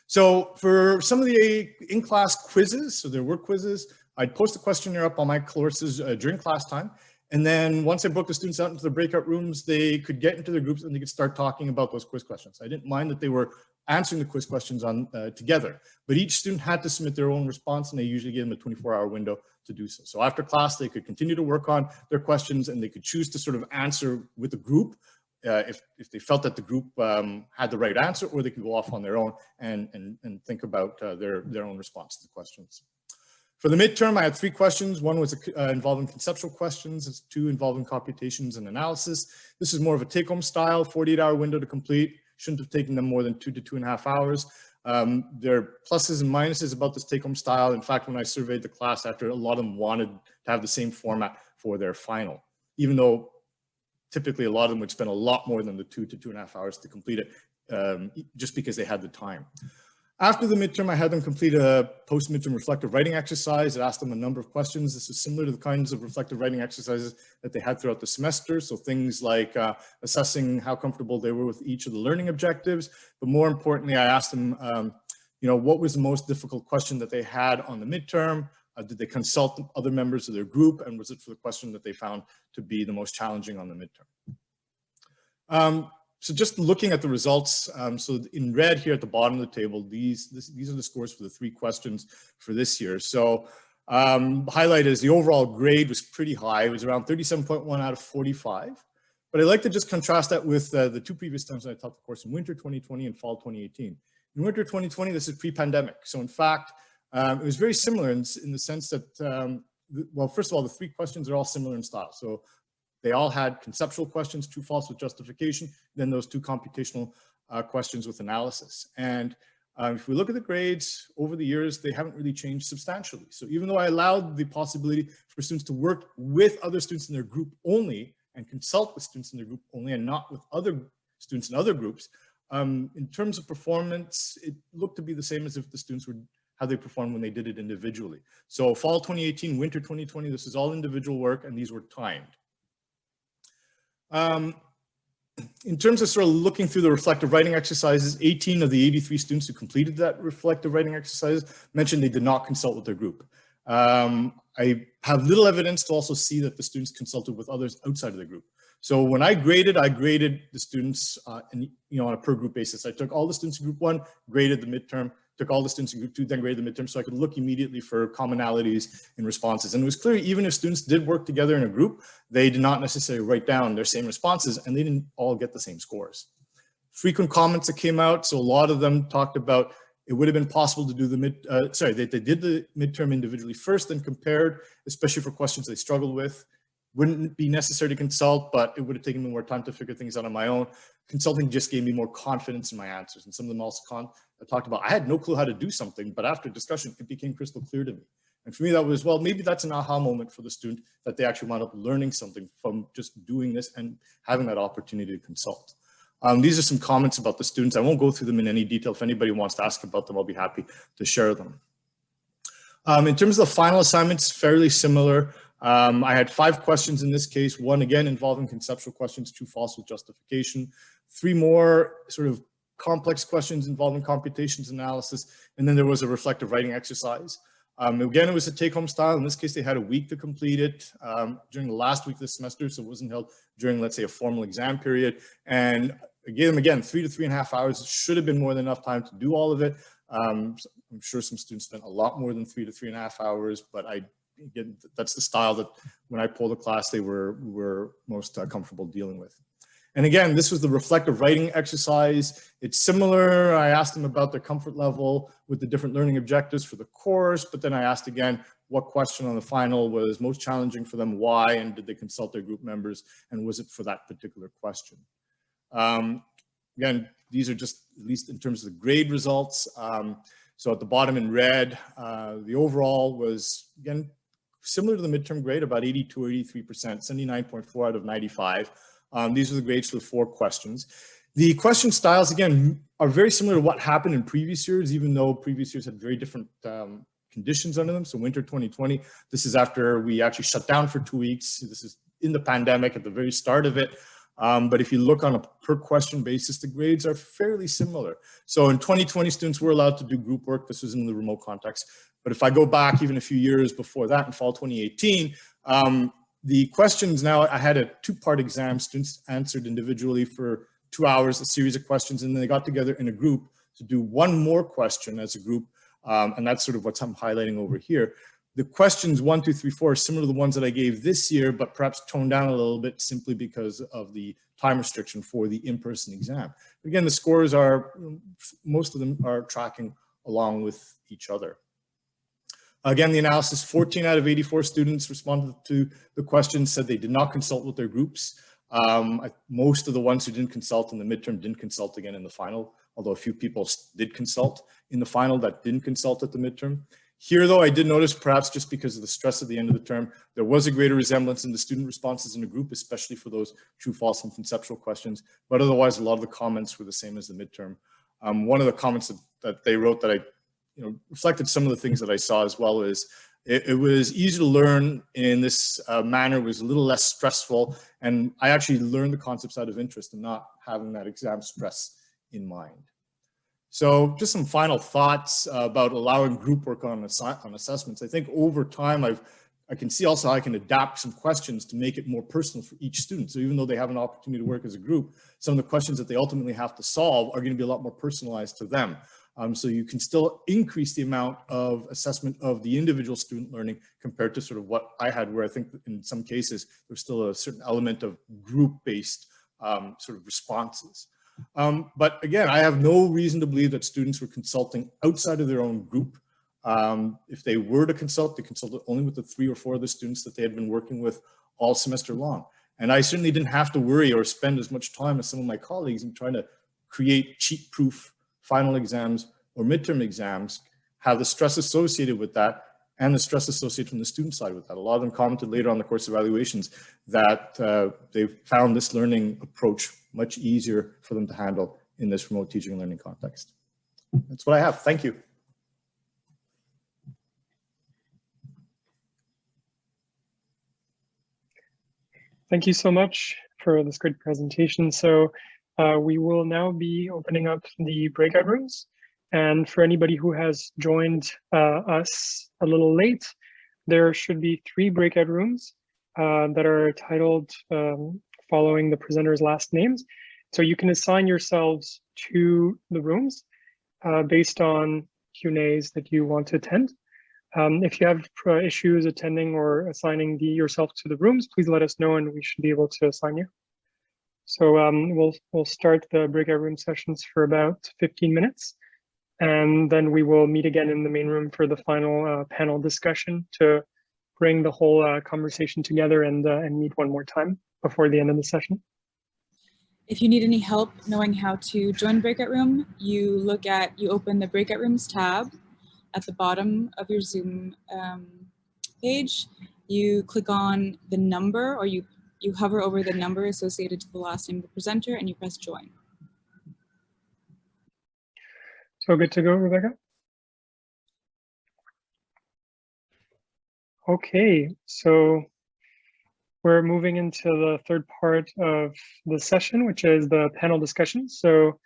So for some of the in-class quizzes, so there were quizzes, I'd post a questionnaire up on my courses during class time. And then once I broke the students out into the breakout rooms, they could get into their groups and they could start talking about those quiz questions. I didn't mind that they were answering the quiz questions on together, but each student had to submit their own response, and they usually gave them a 24-hour window to do so. So after class, they could continue to work on their questions, and they could choose to sort of answer with the group if they felt that the group had the right answer, or they could go off on their own and think about their own response to the questions. For the midterm, I had 3 questions. One was involving conceptual questions, 2 involving computations and analysis. This is more of a take-home style, 48-hour window to complete. Shouldn't have taken them more than 2 to 2.5 hours. There are pluses and minuses about this take-home style. In fact, when I surveyed the class after, a lot of them wanted to have the same format for their final, even though typically a lot of them would spend a lot more than the 2 to 2.5 hours to complete it, just because they had the time. After the midterm, I had them complete a post-midterm reflective writing exercise. It asked them a number of questions. This is similar to the kinds of reflective writing exercises that they had throughout the semester. So things like assessing how comfortable they were with each of the learning objectives. But more importantly, I asked them, you know, what was the most difficult question that they had on the midterm? Did they consult other members of their group? And was it for the question that they found to be the most challenging on the midterm? So just looking at the results, so in red here at the bottom of the table, these are the scores for the 3 questions for this year. So highlight is the overall grade was pretty high. It was around 37.1 out of 45. But I'd like to just contrast that with the 2 previous times that I taught the course in winter 2020 and fall 2018. In winter 2020, this is pre-pandemic. So in fact, it was very similar in the sense that, well, first of all, the 3 questions are all similar in style. So they all had conceptual questions, true, false with justification, then those 2 computational questions with analysis. And if we look at the grades over the years, they haven't really changed substantially. So even though I allowed the possibility for students to work with other students in their group only and consult with students in their group only and not with other students in other groups, in terms of performance, it looked to be the same as if the students were how they performed when they did it individually. So fall 2018, winter 2020, this is all individual work and these were timed. In terms of sort of looking through the reflective writing exercises, 18 of the 83 students who completed that reflective writing exercise mentioned they did not consult with their group. I have little evidence to also see that the students consulted with others outside of the group. So when I graded the students on a per group basis. I took all the students in group 1, graded the midterm, took all the students in group 2, then graded the midterm, so I could look immediately for commonalities in responses. And it was clear even if students did work together in a group, they did not necessarily write down their same responses and they didn't all get the same scores. Frequent comments that came out, so a lot of them talked about it would have been possible to do the they did the midterm individually first, then compared, especially for questions they struggled with. Wouldn't be necessary to consult, but it would have taken me more time to figure things out on my own. Consulting just gave me more confidence in my answers. And some of them also talked about, I had no clue how to do something, but after discussion, it became crystal clear to me. And for me, that was, well, maybe that's an aha moment for the student that they actually wound up learning something from just doing this and having that opportunity to consult. These are some comments about the students. I won't go through them in any detail. If anybody wants to ask about them, I'll be happy to share them. In terms of the final assignments, fairly similar. I had 5 questions in this case, 1 again involving conceptual questions, true, false with justification, 3 more sort of complex questions involving computations analysis, and then there was a reflective writing exercise. Again, it was a take-home style. In this case, they had a week to complete it during the last week of the semester, so it wasn't held during, let's say, a formal exam period. And again, 3 to 3.5 hours should have been more than enough time to do all of it. I'm sure some students spent a lot more than 3 to 3.5 hours, but again, that's the style that when I polled the class, they were most comfortable dealing with. And again, this was the reflective writing exercise. It's similar. I asked them about their comfort level with the different learning objectives for the course, but then I asked again, what question on the final was most challenging for them, why, and did they consult their group members, and was it for that particular question? Again, these are just, at least in terms of the grade results. So at the bottom in red, the overall was, again, similar to the midterm grade, about 82 or 83%, 79.4 out of 95. These are the grades for the 4 questions. The question styles, again, are very similar to what happened in previous years, even though previous years had very different conditions under them. So winter 2020, this is after we actually shut down for 2 weeks. This is in the pandemic at the very start of it. But if you look on a per question basis, the grades are fairly similar. So in 2020, students were allowed to do group work. This was in the remote context. But if I go back even a few years before that, in fall 2018, the questions now, I had a 2-part exam. Students answered individually for 2 hours, a series of questions, and then they got together in a group to do 1 more question as a group. And that's sort of what I'm highlighting over here. The questions 1, 2, 3, 4 are similar to the ones that I gave this year, but perhaps toned down a little bit simply because of the time restriction for the in-person exam. Again, the scores are, most of them are tracking along with each other. Again, the analysis, 14 out of 84 students responded to the questions, said they did not consult with their groups. Most of the ones who didn't consult in the midterm didn't consult again in the final, although a few people did consult in the final that didn't consult at the midterm. Here, though, I did notice, perhaps just because of the stress at the end of the term, there was a greater resemblance in the student responses in the group, especially for those true, false, and conceptual questions. But otherwise, a lot of the comments were the same as the midterm. One of the comments that they wrote that I reflected some of the things that I saw as well is it was easy to learn in this manner, was a little less stressful, and I actually learned the concepts out of interest and not having that exam stress in mind. So just some final thoughts about allowing group work on assessments. I think over time, I've I can see also how I can adapt some questions to make it more personal for each student. So even though they have an opportunity to work as a group, some of the questions that they ultimately have to solve are going to be a lot more personalized to them. So you can still increase the amount of assessment of the individual student learning compared to sort of what I had, where I think in some cases there's still a certain element of group-based sort of responses. But again, I have no reason to believe that students were consulting outside of their own group. If they were to consult, they consulted only with the 3 or 4 other students that they had been working with all semester long. And I certainly didn't have to worry or spend as much time as some of my colleagues in trying to create cheat-proof final exams or midterm exams, have the stress associated with that and the stress associated from the student side with that. A lot of them commented later on the course evaluations that they found this learning approach much easier for them to handle in this remote teaching and learning context. That's what I have. Thank you. Thank you so much for this great presentation. So we will now be opening up the breakout rooms. And for anybody who has joined us a little late, there should be 3 breakout rooms that are titled following the presenter's last names. So you can assign yourselves to the rooms based on Q&As that you want to attend. If you have issues attending or assigning yourself to the rooms, please let us know and we should be able to assign you. So we'll start the breakout room sessions for about 15 minutes. And then we will meet again in the main room for the final panel discussion to bring the whole conversation together and meet one more time before the end of the session. If you need any help knowing how to join a breakout room, you open the breakout rooms tab at the bottom of your Zoom page. You click on the number, or you hover over the number associated to the last name of the presenter and you press join. So good to go, Rebecca? Okay, so we're moving into the third part of the session, which is the panel discussion. So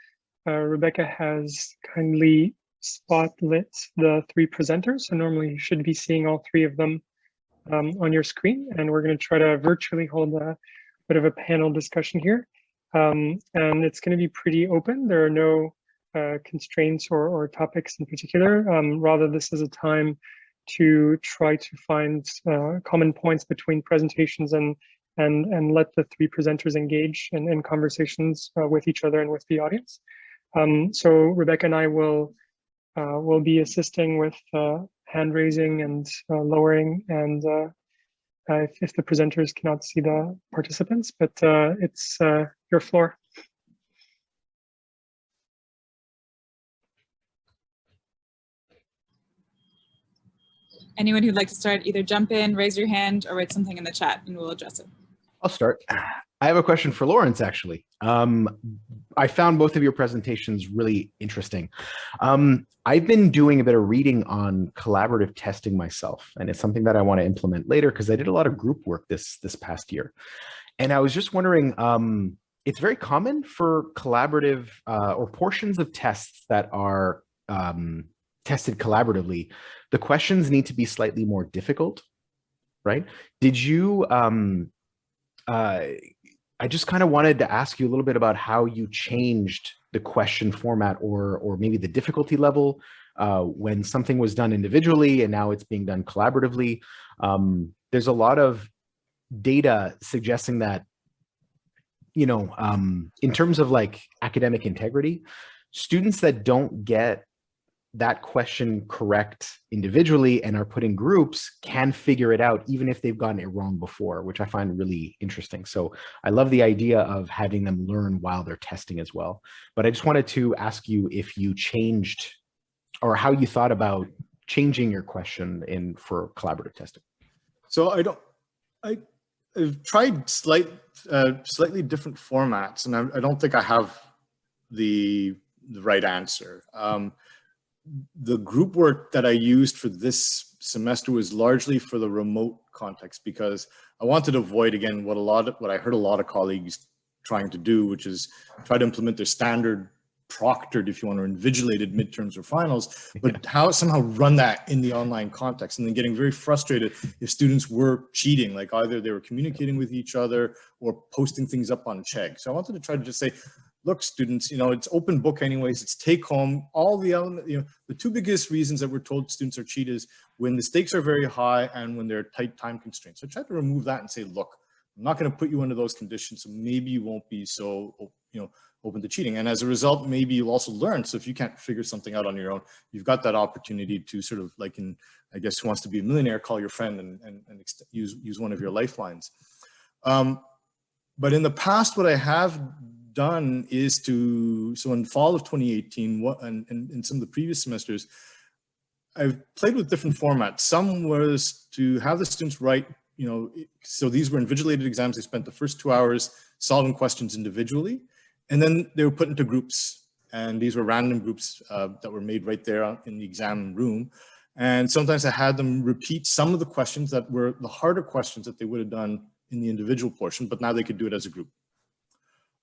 Rebecca has kindly spotlit the 3 presenters. So normally you should be seeing all 3 of them on your screen. And we're going to try to virtually hold a bit of a panel discussion here. And it's going to be pretty open. There are no constraints or topics in particular. Rather, this is a time to try to find common points between presentations and let the 3 presenters engage in conversations with each other and with the audience. So Rebecca and I will be assisting with hand raising and lowering, and if the presenters cannot see the participants, but it's your floor. Anyone who'd like to start, either jump in, raise your hand, or write something in the chat and we'll address it. I'll start. I have a question for Lawrence, actually. I found both of your presentations really interesting. I've been doing a bit of reading on collaborative testing myself, and it's something that I want to implement later because I did a lot of group work this past year. And I was just wondering, it's very common for collaborative or portions of tests that are tested collaboratively. The questions need to be slightly more difficult, right? Did you, I just kind of wanted to ask you a little bit about how you changed the question format or maybe the difficulty level when something was done individually and now it's being done collaboratively. There's a lot of data suggesting that, you know, in terms of like academic integrity, students that don't get that question correct individually and are put in groups can figure it out even if they've gotten it wrong before, which I find really interesting. So I love the idea of having them learn while they're testing as well. But I just wanted to ask you if you changed or how you thought about changing your question for collaborative testing. So I've tried slightly different formats, and I don't think I have the right answer. The group work that I used for this semester was largely for the remote context because I wanted to avoid, again, what I heard a lot of colleagues trying to do, which is try to implement their standard proctored, if you want, or invigilated midterms or finals, but how somehow run that in the online context, and then getting very frustrated if students were cheating, like either they were communicating with each other or posting things up on Chegg. So I wanted to try to just say, look, students, it's open book anyways, it's take home, all the elements, the two biggest reasons that we're told students are cheat is when the stakes are very high and when there are tight time constraints. So I tried to remove that and say, look, I'm not going to put you under those conditions, so maybe you won't be so, open to cheating. And as a result, maybe you'll also learn. So if you can't figure something out on your own, you've got that opportunity to sort of like in, I guess, Who Wants to Be a Millionaire, call your friend and use one of your lifelines. But in the past, what I have done is so in fall of 2018, and in some of the previous semesters, I've played with different formats. Some was to have the students write, so these were invigilated exams. They spent the first 2 hours solving questions individually, and then they were put into groups. And these were random groups that were made right there in the exam room. And sometimes I had them repeat some of the questions that were the harder questions that they would have done in the individual portion, but now they could do it as a group.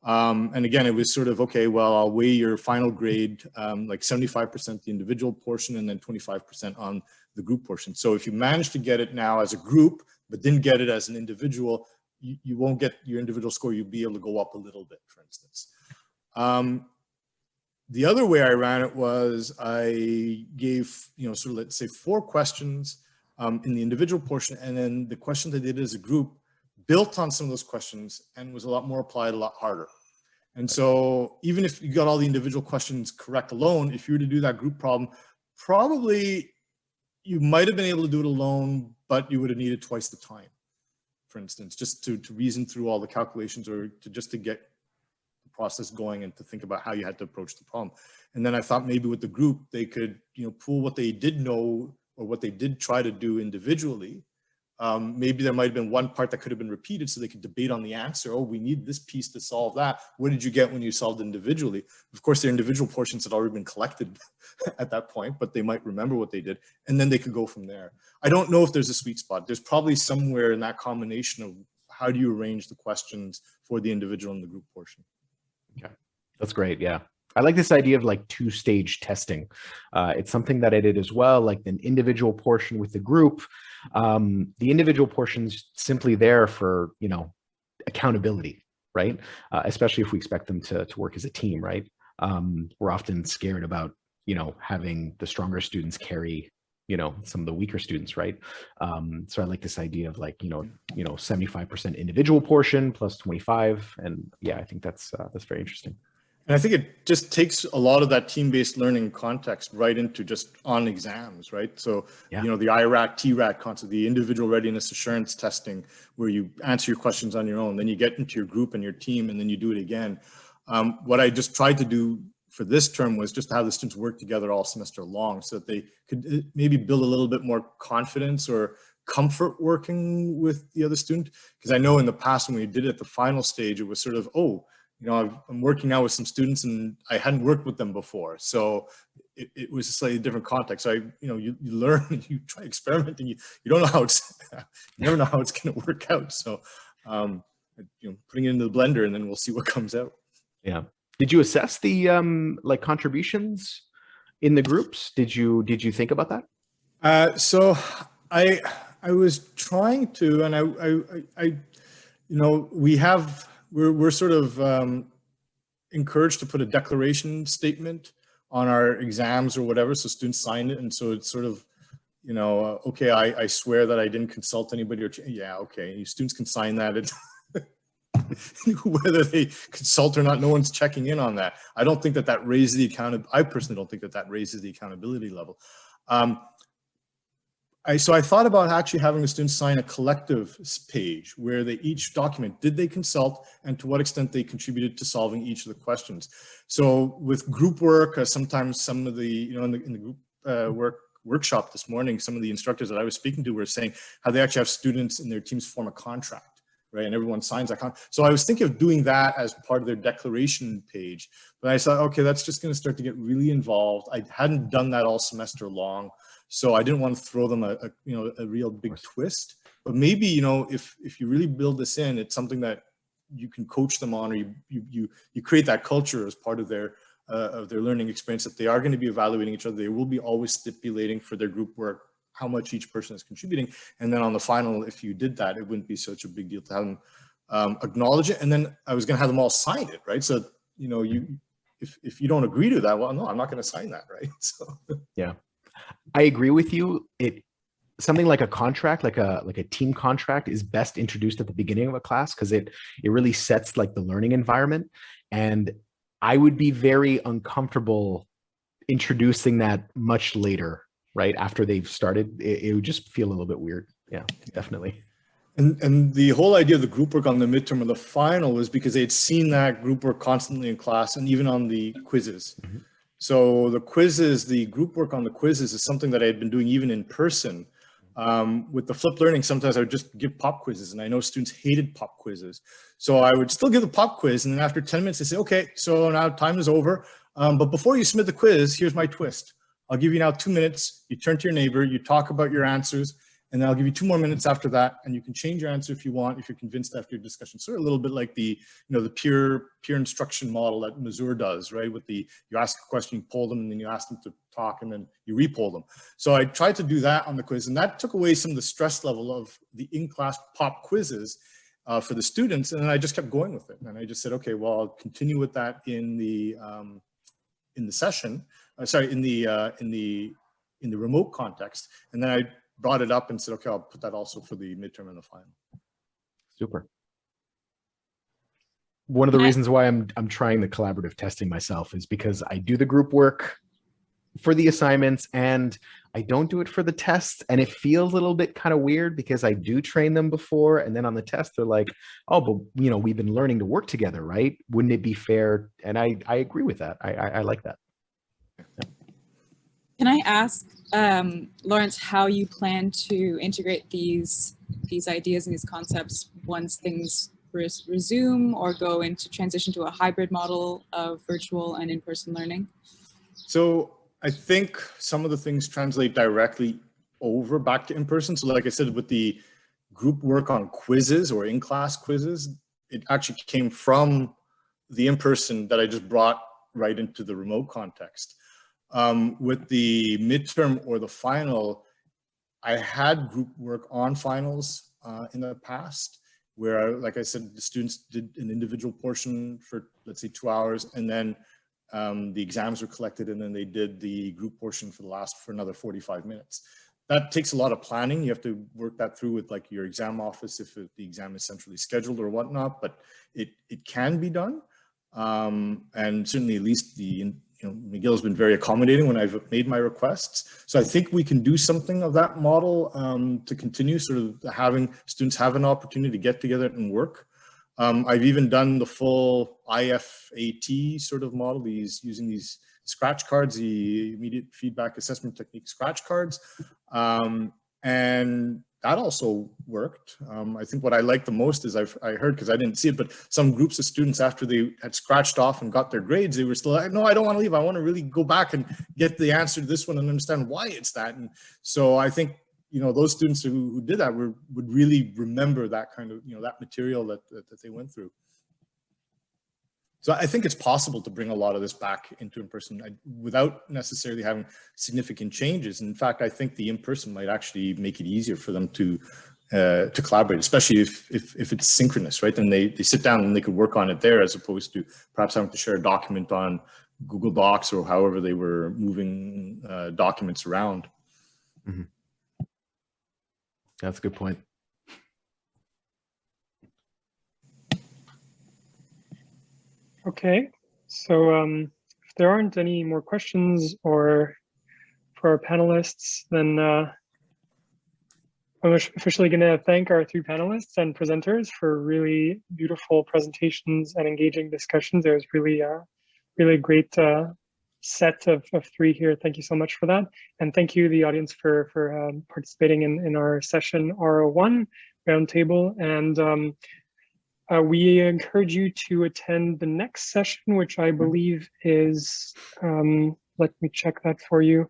And again, it was sort of, okay, well, I'll weigh your final grade, like 75% the individual portion and then 25% on the group portion. So if you manage to get it now as a group, but didn't get it as an individual, you won't get your individual score. You'll be able to go up a little bit, for instance. The other way I ran it was I gave, sort of, let's say 4 questions in the individual portion, and then the questions I did as a group built on some of those questions and was a lot more applied, a lot harder. And so even if you got all the individual questions correct alone, if you were to do that group problem, probably you might have been able to do it alone, but you would have needed twice the time, for instance, just to reason through all the calculations or just to get the process going and to think about how you had to approach the problem. And then I thought maybe with the group, they could, pool what they did know or what they did try to do individually. Maybe there might have been one part that could have been repeated so they could debate on the answer. Oh, we need this piece to solve that. What did you get when you solved individually? Of course, their individual portions had already been collected at that point, but they might remember what they did, and then they could go from there. I don't know if there's a sweet spot. There's probably somewhere in that combination of how do you arrange the questions for the individual and the group portion. Okay, that's great. Yeah. I like this idea of like 2-stage testing. It's something that I did as well, like an individual portion with the group. The individual portion's simply there for, accountability, right? Especially if we expect them to work as a team, right? We're often scared about, having the stronger students carry, some of the weaker students, right? So I like this idea of like, 75% individual portion plus 25. And yeah, I think that's very interesting. And I think it just takes a lot of that team-based learning context right into just on exams, right? So, yeah. The IRAT, TRAT concept, the individual readiness assurance testing, where you answer your questions on your own, then you get into your group and your team, and then you do it again. What I just tried to do for this term was just to have the students work together all semester long so that they could maybe build a little bit more confidence or comfort working with the other student. Because I know in the past when we did it at the final stage, it was sort of, I'm working now with some students and I hadn't worked with them before. So it was a slightly different context. So you learn, you try experimenting, you don't know how you never know how it's going to work out. So, putting it into the blender and then we'll see what comes out. Yeah. Did you assess the like contributions in the groups? Did you think about that? So I was trying to, and we're sort of encouraged to put a declaration statement on our exams or whatever, so students sign it, and so it's sort of, okay, I swear that I didn't consult anybody, or yeah, okay, students can sign that. It's whether they consult or not, no one's checking in on that. I don't think that raises the accountability. I personally don't think that raises the accountability level. So I thought about actually having the students sign a collective page where they each document, did they consult and to what extent they contributed to solving each of the questions. So with group work, sometimes some of the, in the group workshop this morning, some of the instructors that I was speaking to were saying how they actually have students in their teams form a contract, right? And everyone signs that contract. So I was thinking of doing that as part of their declaration page, but I thought, okay, that's just going to start to get really involved. I hadn't done that all semester long. So I didn't want to throw them a real big twist, but maybe, if you really build this in, it's something that you can coach them on, or you create that culture as part of their of their learning experience, that they are going to be evaluating each other. They will be always stipulating for their group work how much each person is contributing. And then on the final, if you did that, it wouldn't be such a big deal to have them acknowledge it. And then I was going to have them all sign it, right? So, you know, if you don't agree to that, well, no, I'm not going to sign that, right? So yeah, I agree with you. Something like a contract, like a team contract, is best introduced at the beginning of a class, because it really sets like the learning environment. And I would be very uncomfortable introducing that much later, right after they've started. It would just feel a little bit weird. Yeah, definitely. And the whole idea of the group work on the midterm or the final was because they had seen that group work constantly in class and even on the quizzes. Mm-hmm. So the quizzes, the group work on the quizzes is something that I had been doing even in person. With the flipped learning, sometimes I would just give pop quizzes, and I know students hated pop quizzes. So I would still give the pop quiz, and then after 10 minutes, they say, okay, so now time is over. But before you submit the quiz, here's my twist. I'll give you now 2 minutes. You turn to your neighbor, you talk about your answers, and then I'll give you 2 more minutes after that, and you can change your answer if you want, if you're convinced after your discussion. Sort of a little bit like the, you know, the peer instruction model that Mazur does, right? With the, you ask a question, you poll them, and then you ask them to talk, and then you re-poll them. So I tried to do that on the quiz, and that took away some of the stress level of the in-class pop quizzes for the students, and then I just kept going with it. And I just said, okay, well, I'll continue with that in the session, in the remote context, and then I brought it up and said, okay, I'll put that also for the midterm and the final. Super. One of the reasons why I'm trying the collaborative testing myself is because I do the group work for the assignments and I don't do it for the tests, and it feels a little bit kind of weird because I do train them before, and then on the test they're like, oh, but you know, we've been learning to work together, right? Wouldn't it be fair? And I agree with that. I like that. Yeah. Can I ask, Lawrence, how you plan to integrate these ideas and these concepts once things resume or go into transition to a hybrid model of virtual and in-person learning? So I think some of the things translate directly over back to in-person. So like I said, with the group work on quizzes or in-class quizzes, it actually came from the in-person that I just brought right into the remote context. With the midterm or the final, I had group work on finals in the past, where, like I said, the students did an individual portion for, let's say, 2 hours, and then the exams were collected, and then they did the group portion for another 45 minutes. That takes a lot of planning. You have to work that through with like your exam office if the exam is centrally scheduled or whatnot, but it can be done. And certainly at least McGill has been very accommodating when I've made my requests. So I think we can do something of that model to continue sort of having students have an opportunity to get together and work. I've even done the full IFAT sort of model, using these scratch cards, the immediate feedback assessment technique scratch cards. And that also worked. I think what I like the most is I heard, because I didn't see it, but some groups of students, after they had scratched off and got their grades, they were still like, no, I don't want to leave. I want to really go back and get the answer to this one and understand why it's that. And so I think, those students who did that would really remember that kind of, that material that they went through. So I think it's possible to bring a lot of this back into in-person without necessarily having significant changes. In fact, I think the in-person might actually make it easier for them to collaborate, especially if it's synchronous, right? Then they sit down and they could work on it there, as opposed to perhaps having to share a document on Google Docs or however they were moving documents around. Mm-hmm. That's a good point. Okay, so if there aren't any more questions or for our panelists, then I'm officially going to thank our 3 panelists and presenters for really beautiful presentations and engaging discussions. There was really a great set of 3 here. Thank you so much for that. And thank you, the audience, for participating in our session R01 roundtable. And we encourage you to attend the next session, which I believe is, let me check that for you.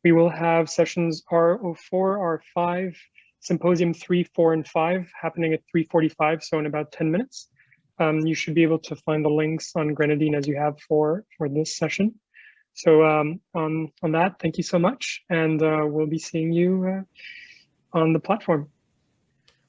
We will have sessions R04, R5, Symposium 3, 4, and 5 happening at 3:45, so in about 10 minutes. you should be able to find the links on Grenadine as you have for this session. So on that, thank you so much, and we'll be seeing you on the platform.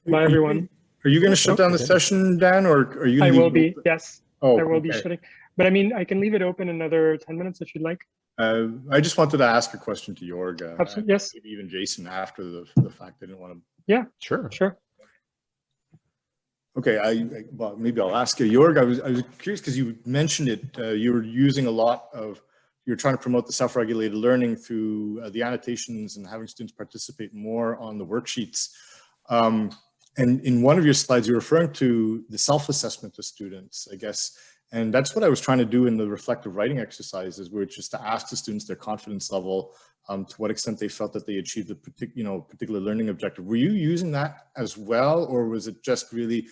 Bye, everyone. Are you going to shut down the session, Dan, or are you? I will be. Yes. Oh, I will be shutting. But I mean, I can leave it open another 10 minutes if you'd like. I just wanted to ask a question to Georg. Absolutely. Yes. Maybe even Jason after the fact. I didn't want to. Yeah. Sure. Sure. Okay. Well, maybe I'll ask you, Georg. I was curious because you mentioned it. You were using a lot of. You're trying to promote the self-regulated learning through the annotations and having students participate more on the worksheets. And in one of your slides, you're referring to the self-assessment of students, I guess. And that's what I was trying to do in the reflective writing exercises, where it's just to ask the students their confidence level, to what extent they felt that they achieved a particular learning objective. Were you using that as well, or was it just really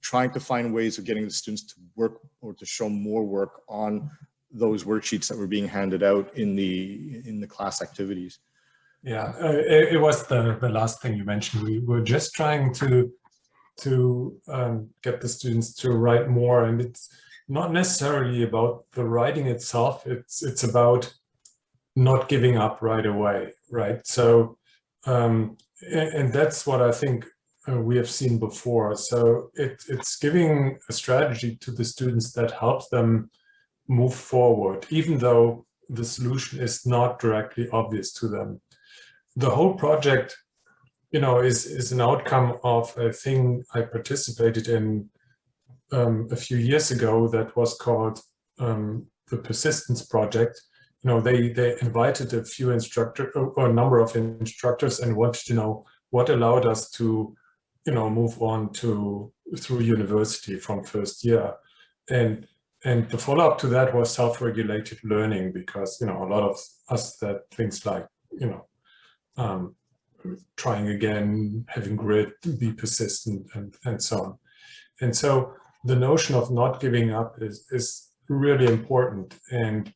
trying to find ways of getting the students to work or to show more work on those worksheets that were being handed out in the class activities? Yeah, it was the last thing you mentioned. We were just trying to get the students to write more, and it's not necessarily about the writing itself. It's about not giving up right away, right? So, and that's what I think we have seen before. So it's giving a strategy to the students that helps them move forward, even though the solution is not directly obvious to them. The whole project, is an outcome of a thing I participated in a few years ago that was called the Persistence Project. They invited a few instructors or a number of instructors and wanted to know what allowed us to, move on through university from first year. And the follow-up to that was self-regulated learning, because, a lot of us that things like, trying again, having grit, be persistent, and so on. And so the notion of not giving up is really important. And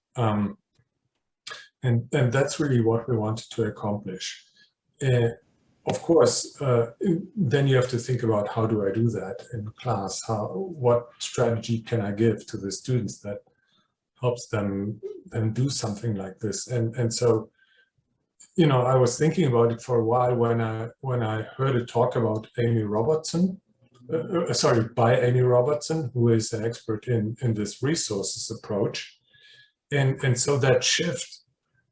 that's really what we wanted to accomplish. Of course, then you have to think about, how do I do that in class? What strategy can I give to the students that helps them do something like this? And so, I was thinking about it for a while when I heard a talk about Amy Robertson, by Amy Robertson, who is an expert in this resources approach. And so that shift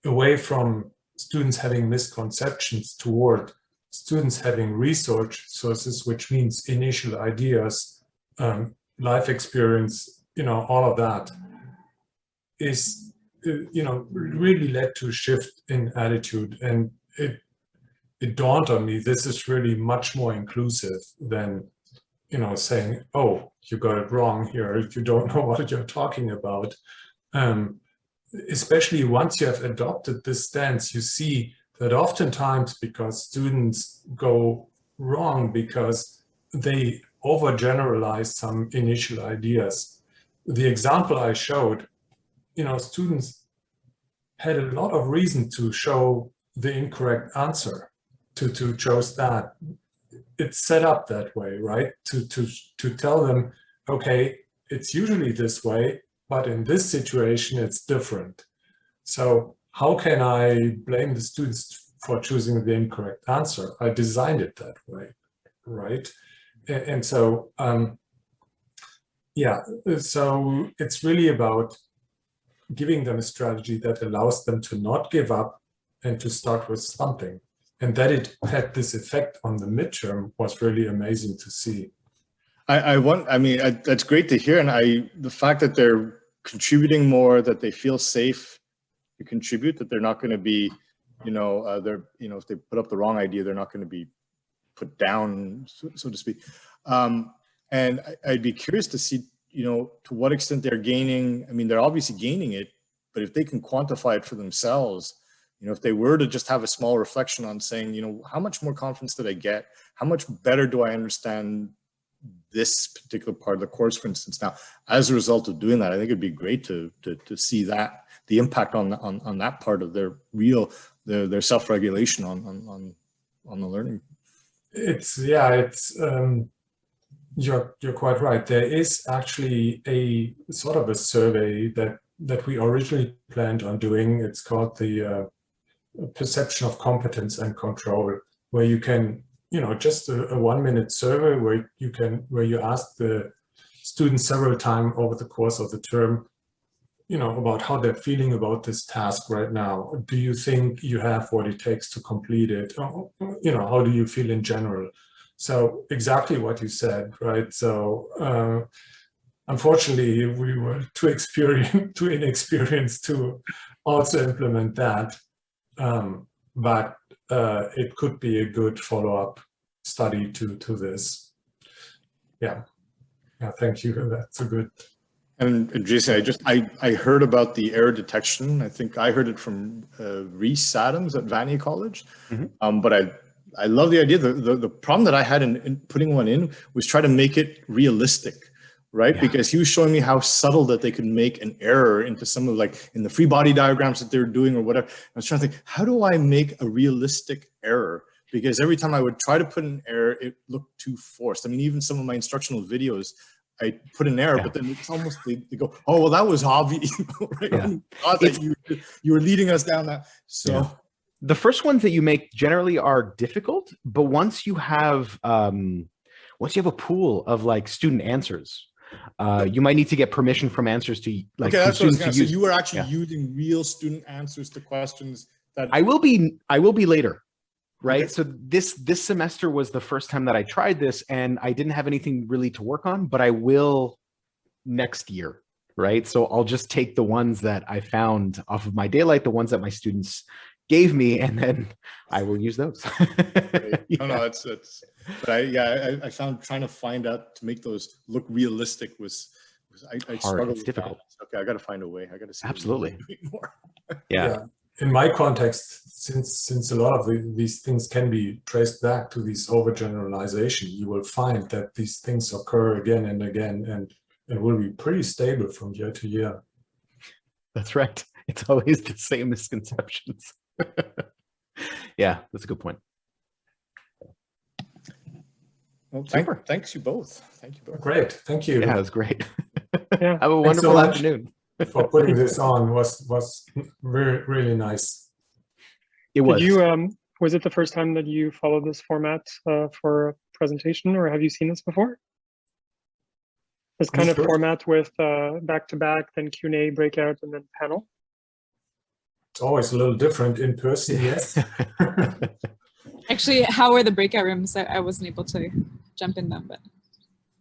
away from students having misconceptions toward students having research sources, which means initial ideas, life experience, all of that is, really led to a shift in attitude. And it dawned on me, this is really much more inclusive than, saying, oh, you got it wrong here, you don't know what you're talking about. Especially once you have adopted this stance, you see that oftentimes, because students go wrong because they overgeneralize some initial ideas. The example I showed, students had a lot of reason to show the incorrect answer, to choose that. It's set up that way, right? To tell them, okay, it's usually this way, but in this situation, it's different. So how can I blame the students for choosing the incorrect answer? I designed it that way, right? And so, so it's really about giving them a strategy that allows them to not give up and to start with something. And that it had this effect on the midterm was really amazing to see. That's great to hear. And the fact that they're contributing more, that they feel safe to contribute, that they're not going to be, if they put up the wrong idea, they're not going to be put down, so to speak. And I'd be curious to see, to what extent they're gaining. I mean, they're obviously gaining it, but if they can quantify it for themselves, if they were to just have a small reflection on saying, how much more confidence did I get? How much better do I understand this particular part of the course, for instance? Now, as a result of doing that, I think it'd be great to see that, the impact on that part of their self-regulation on the learning. you're quite right. There is actually a sort of a survey that we originally planned on doing. It's called the perception of competence and control, where you can, just a 1-minute survey where you ask the students several times over the course of the term, about how they're feeling about this task right now. Do you think you have what it takes to complete it? How do you feel in general? So exactly what you said, right? So unfortunately, we were too inexperienced to also implement that. But it could be a good follow-up study to this. Yeah, thank you. That's a good. And Jason, I heard about the error detection. I think I heard it from Reese Adams at Vanier College. Mm-hmm. But I love the idea. The problem that I had in putting one in was try to make it realistic, right? Yeah. Because he was showing me how subtle that they could make an error into some of, like, in the free body diagrams that they're doing or whatever. I was trying to think, how do I make a realistic error? Because every time I would try to put an error, it looked too forced. I mean, even some of my instructional videos, I put an error, but then it's almost, they go, oh, well, that was obvious, right? Yeah. Thought that you were leading us down that. So. Yeah. The first ones that you make generally are difficult, but once you have a pool of, like, student answers, you might need to get permission from answers to, like, okay, that's what I was students gonna to say. use. You were actually using real student answers to questions that I will be later, right? Okay. So this semester was the first time that I tried this, and I didn't have anything really to work on, but I will next year, right? So I'll just take the ones that I found off of myDalite, the ones that my students gave me, and then I will use those. Right. Yeah. No, it's but I found trying to find out to make those look realistic was I Hard. struggled It's with difficult. that. Okay, I got to find a way. I got to see. Absolutely. More. Yeah. In my context, since a lot of these things can be traced back to this overgeneralization, you will find that these things occur again and again, and it will be pretty stable from year to year. That's right. It's always the same misconceptions. Yeah, that's a good point. Well, Super. Thanks you both. Thank you both. Great, thank you. Yeah, that's great. Yeah. Have a so wonderful much. afternoon. For putting this on was really, really nice. It was. Did you, was it the first time that you followed this format for a presentation, or have you seen this before? This kind of Sure. format with back-to-back, then Q&A, breakout, and then panel? It's always a little different in person, yes. Actually, how were the breakout rooms? I wasn't able to jump in them, but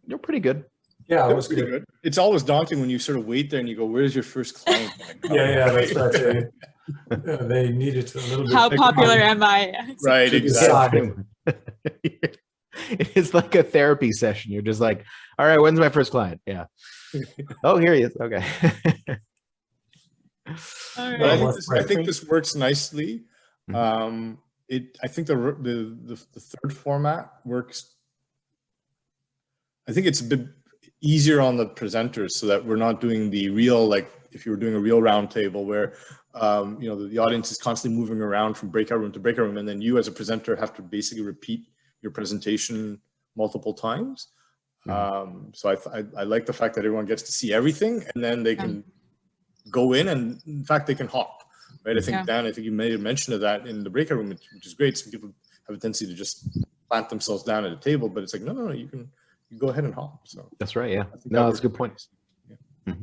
You're pretty good. Yeah, That it was was pretty good. good. It's always daunting when you sort of wait there and you go, "Where's your first client?" Yeah, that's right. They needed a little bit. how popular am I? Right, to exactly. decide. It's like a therapy session. You're just like, all right, when's my first client? Yeah. Oh, here he is. Okay. All But right. I think this works nicely. I think the third format works. I think it's a bit easier on the presenters, so that we're not doing the real, like if you were doing a real round table where the audience is constantly moving around from breakout room to breakout room, and then you as a presenter have to basically repeat your presentation multiple times. So I like the fact that everyone gets to see everything, and then they can go in, and in fact they can hop. Right? I think Dan, I think you made a mention of that in the breakout room, which is great. Some people have a tendency to just plant themselves down at a table, but it's like no, you can go ahead and hop. So That's right. Yeah. I think No, that that's a good works point. nice.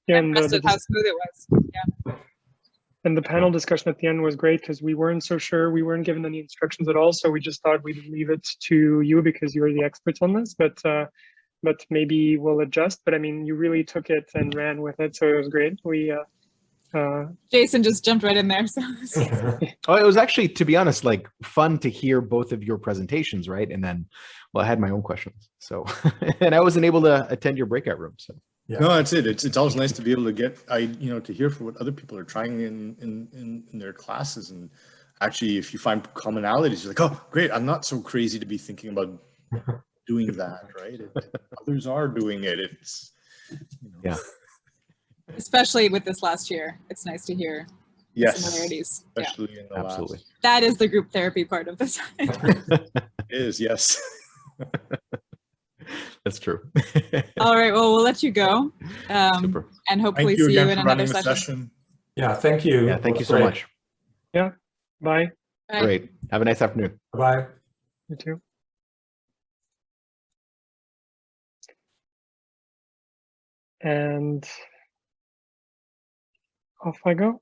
Yeah, I'm and impressed with how smooth it was. Yeah. and the panel discussion at the end was great because we weren't so sure. We weren't given any instructions at all, so we just thought we'd leave it to you because you're the experts on this. But maybe we'll adjust. But I mean, you really took it and ran with it, so it was great. Jason just jumped right in there. So Oh, it was actually, to be honest, like fun to hear both of your presentations, right? And then, well, I had my own questions, so and I wasn't able to attend your breakout room. So Yeah. No, that's it. It's always nice to be able to get to hear from what other people are trying in their classes, and actually, if you find commonalities, you're like, oh, great! I'm not so crazy to be thinking about doing that, right? Others are doing it. It's yeah. especially with this last year, it's nice to hear similarities. Yeah. especially in the Absolutely. last. That is the group therapy part of this. It is, yes. That's true. All right, well, we'll let you go. Super. And hopefully Thank you see you again in for another running the session. session. Yeah, thank you. Yeah, thank you so Great. much. Yeah. Bye. Bye. Great. Have a nice afternoon. Bye. You too. And off I go.